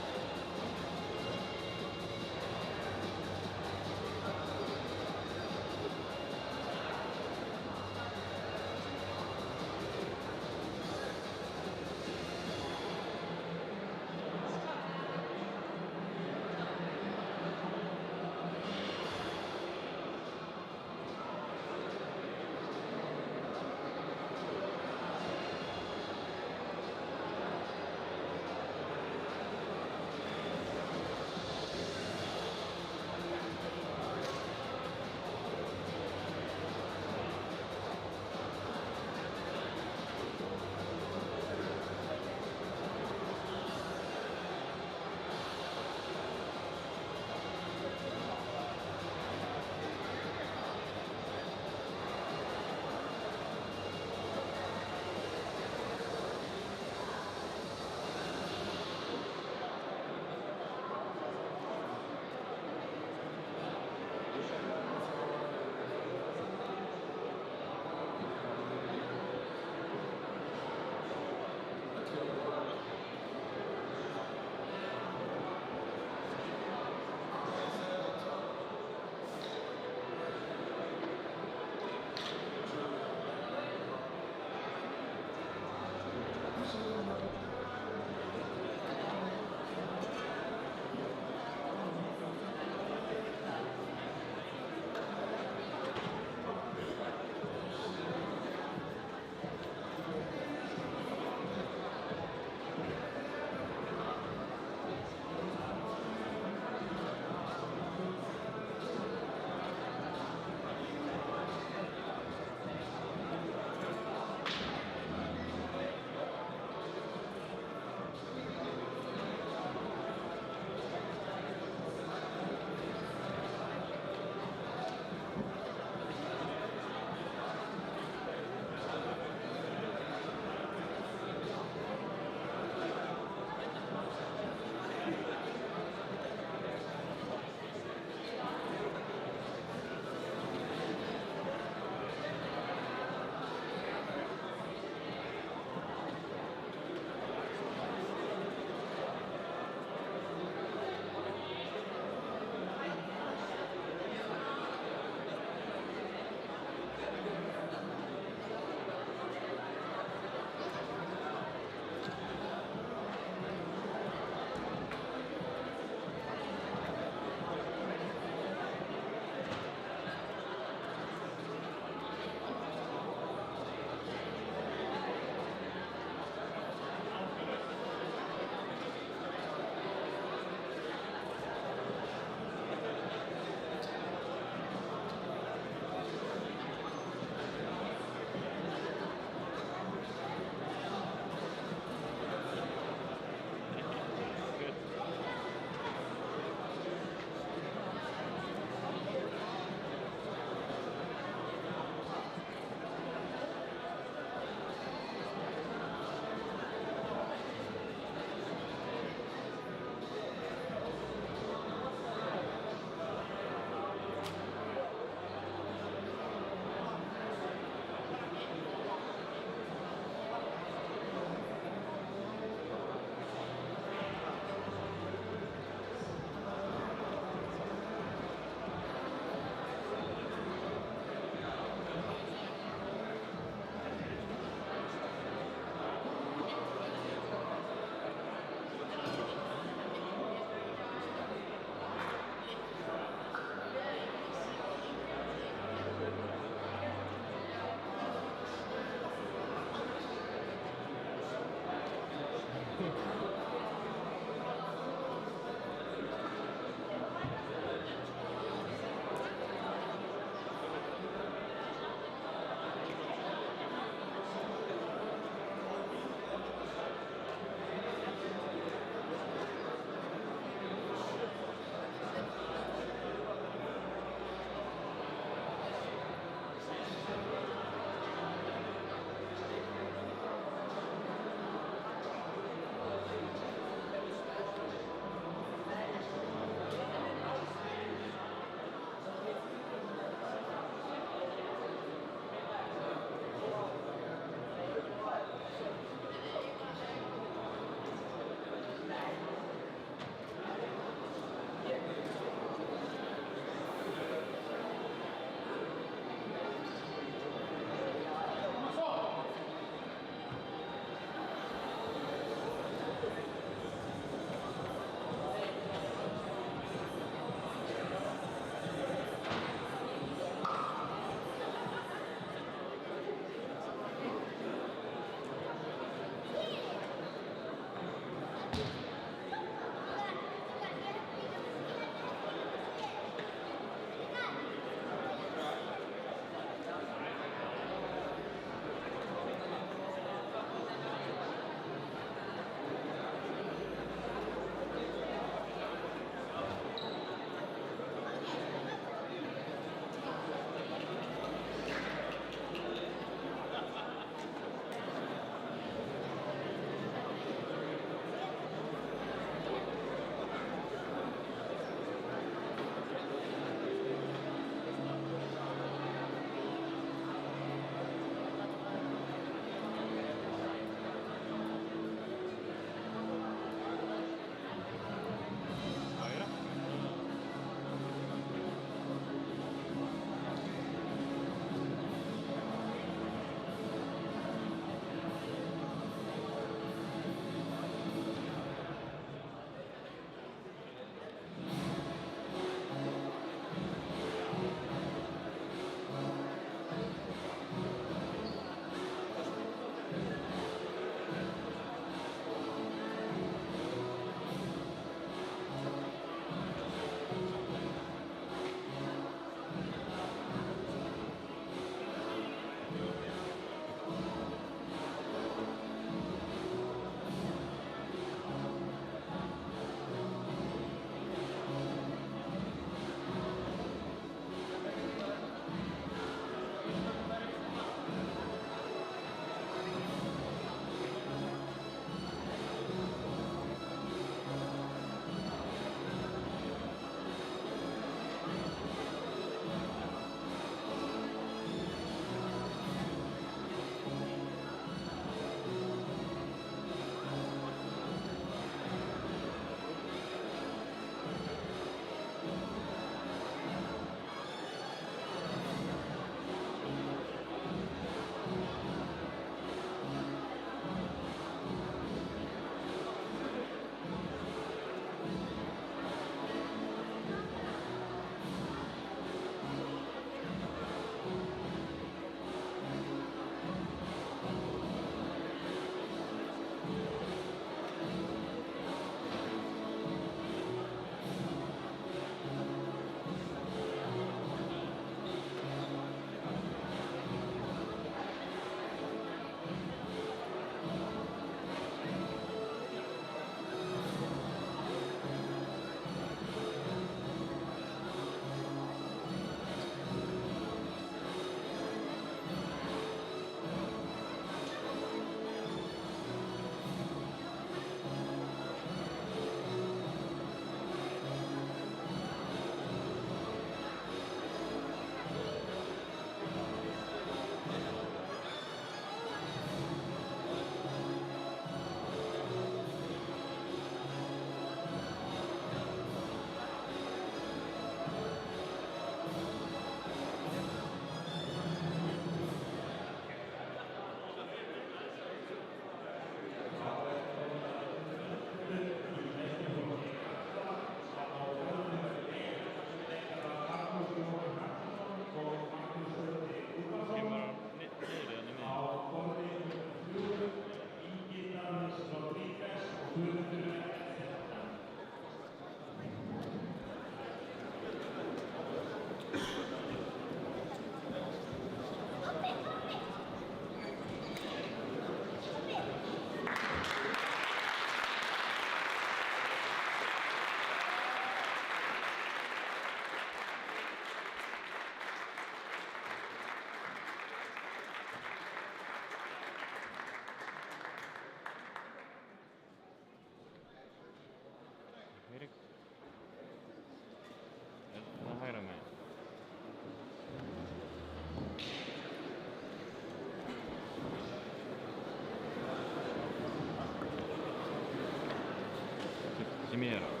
Chimiera.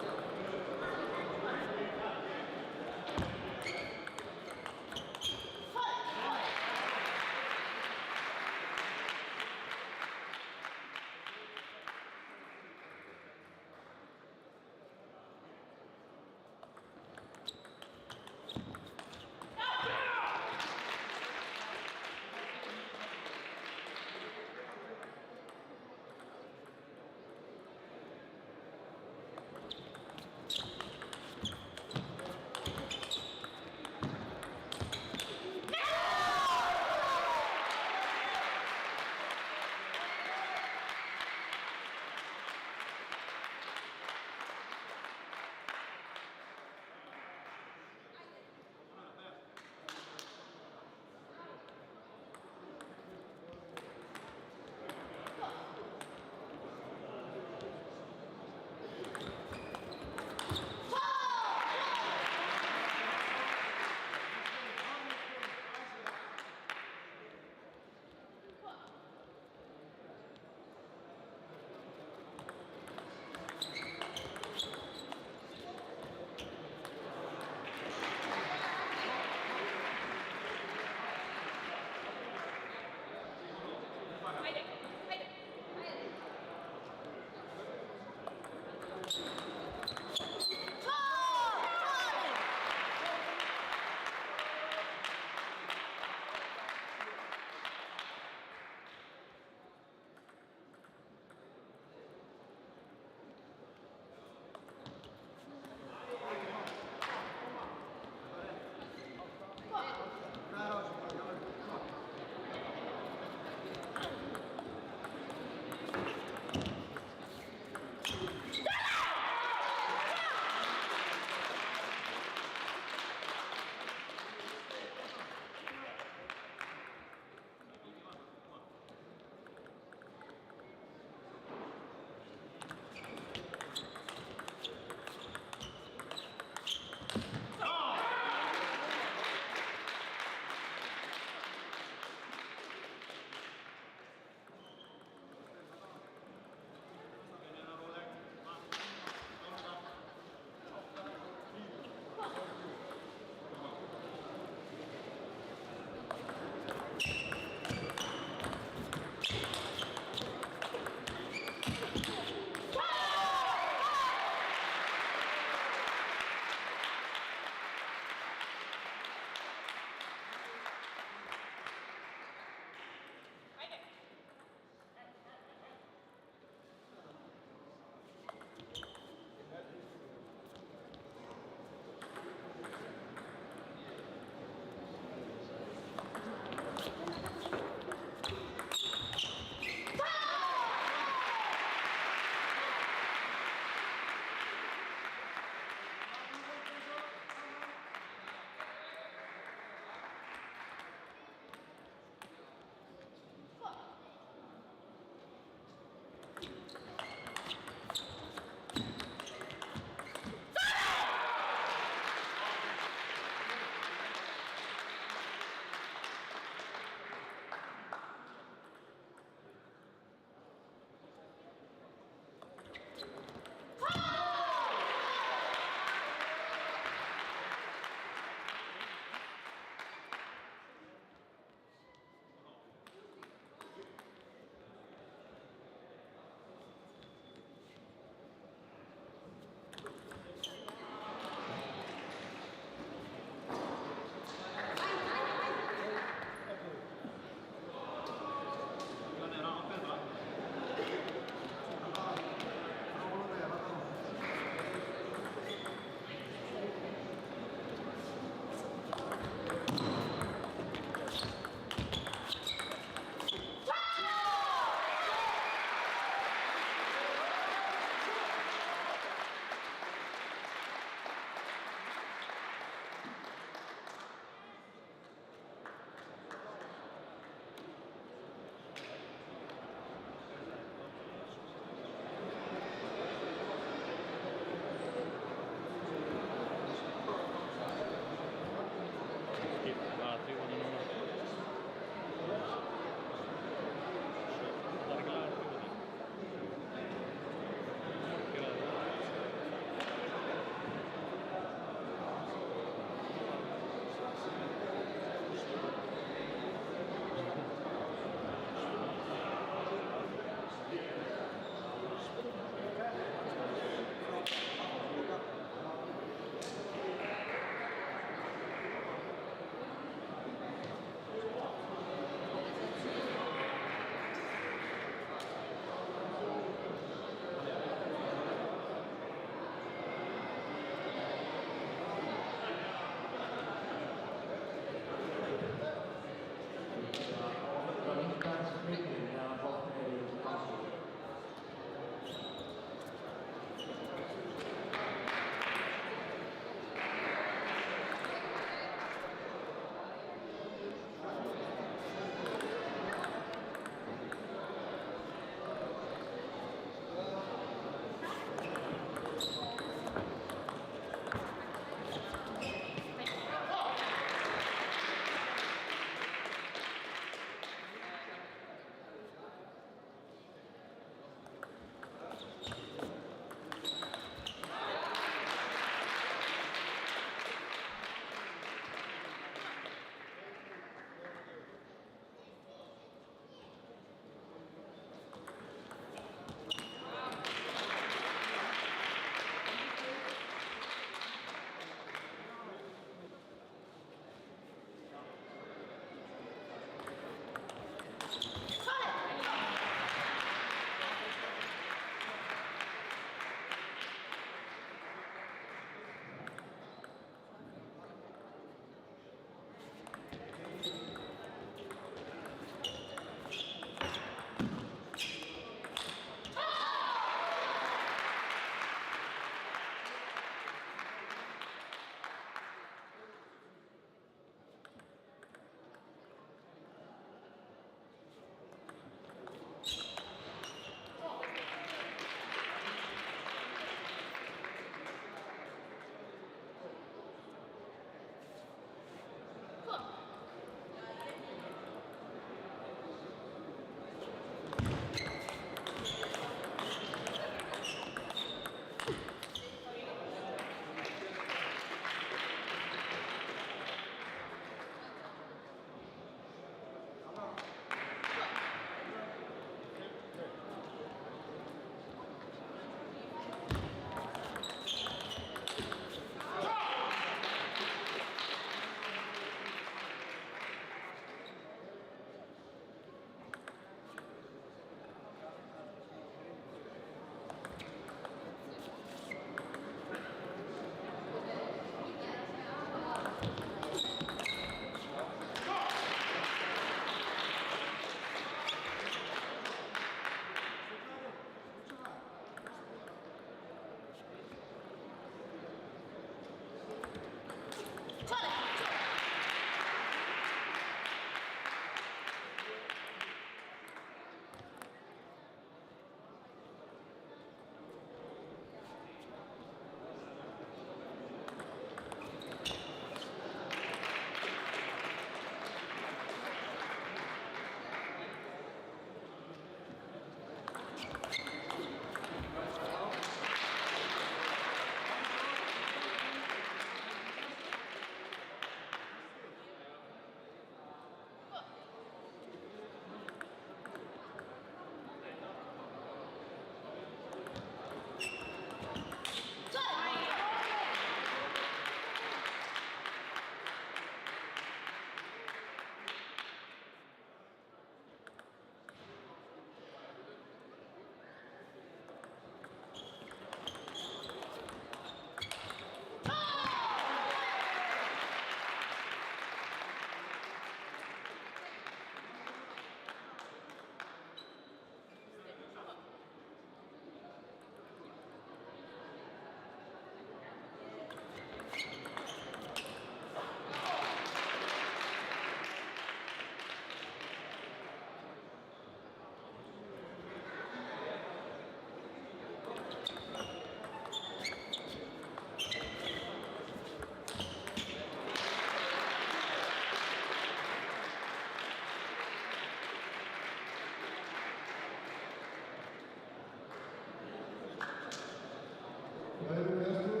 Kæru gestir,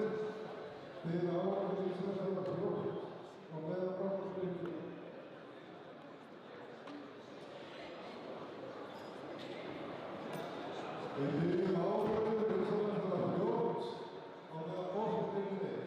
þið áhverjum í sér að það fljótt og meðan framfyrir. Við byrjum áhverjum í sér að það fljótt og meðan framfyrir.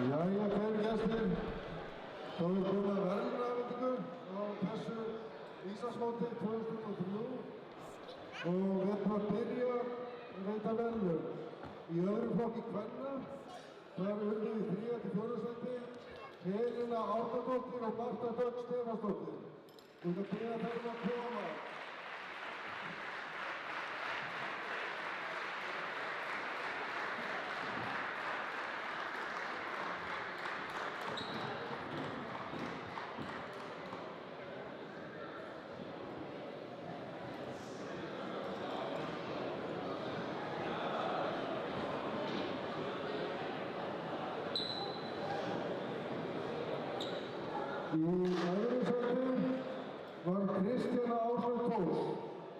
Jæja, kæru gestir, þá er komið að verðlaunafhendingu á þessu Íslandsmóti 2023 og við ætlum að byrja að veita verðlaun. Í öðrum flokki kvenna, þar urðu í 3. til 4. sæti Helena Árnadóttir og Marta Dögg Stefansdóttir. Við ætlum að byrja þær að koma. Í öðru sæti var Kristjana Ásvöld Tórs.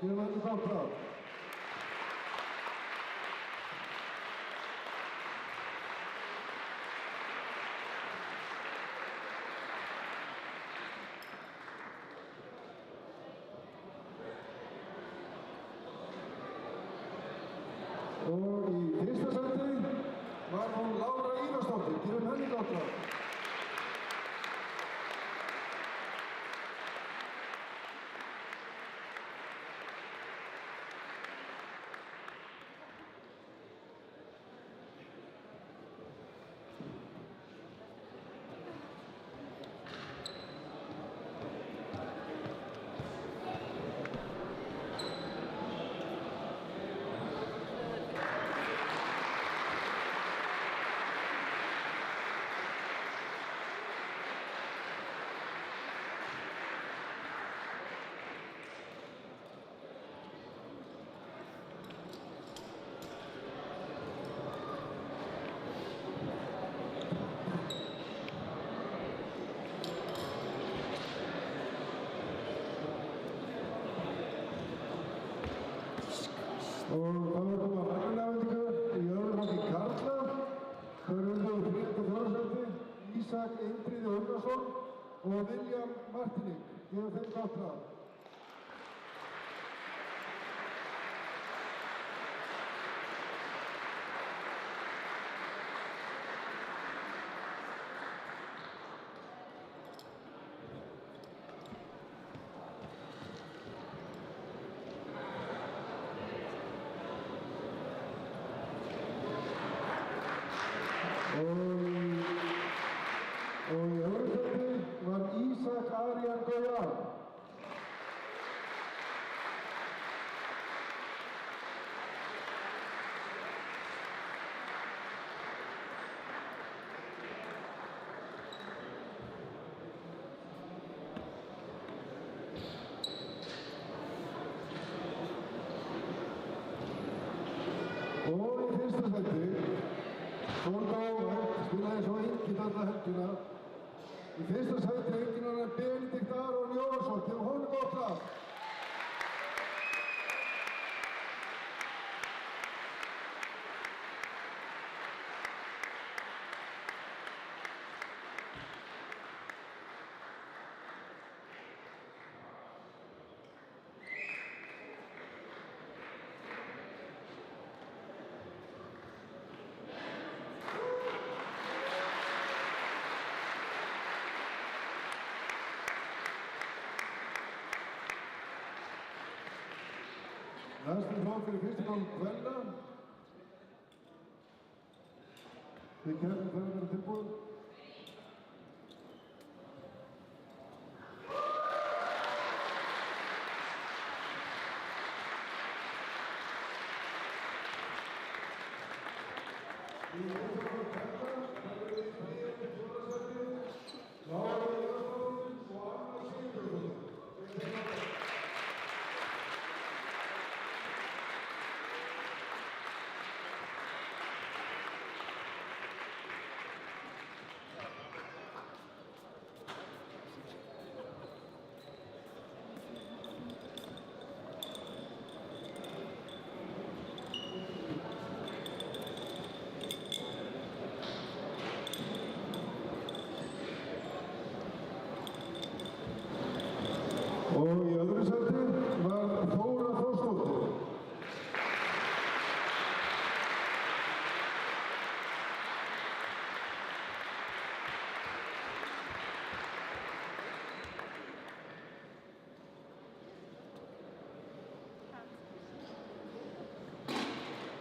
Hér verður það fram. Og í fyrsta sæti var hún Lára Ívarsdóttir. Gefum henni gott fram. Og þá er komið að verðlaunafhendingu í öðrum flokki karla. Þar urðu í 3. til 4. sæti Ísak Indriði Unnarsson og William Martiník. Gefum þeim gott fram. Og í öðru sæti var Ísak Arian Goyan. Og í fyrsta sæti Sóldá spilaði svo enginn alla helgina. Í fyrsta sæti enginar er Benedikt Aron Jónsson. Gefum honum gott fram. Næstu flokk fyrir fyrsta flokk kvenna. Þið kemur þegar að vera tilbúin. Í fyrsta flokk kvenna, þar eru í 3. til 4. sæti Lára Ívarsdóttir og Anna Sigurðardóttir.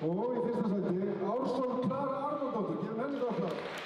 Og í fyrsta sæti Ársól Klara Arnórdóttir, gefum henni gott lag.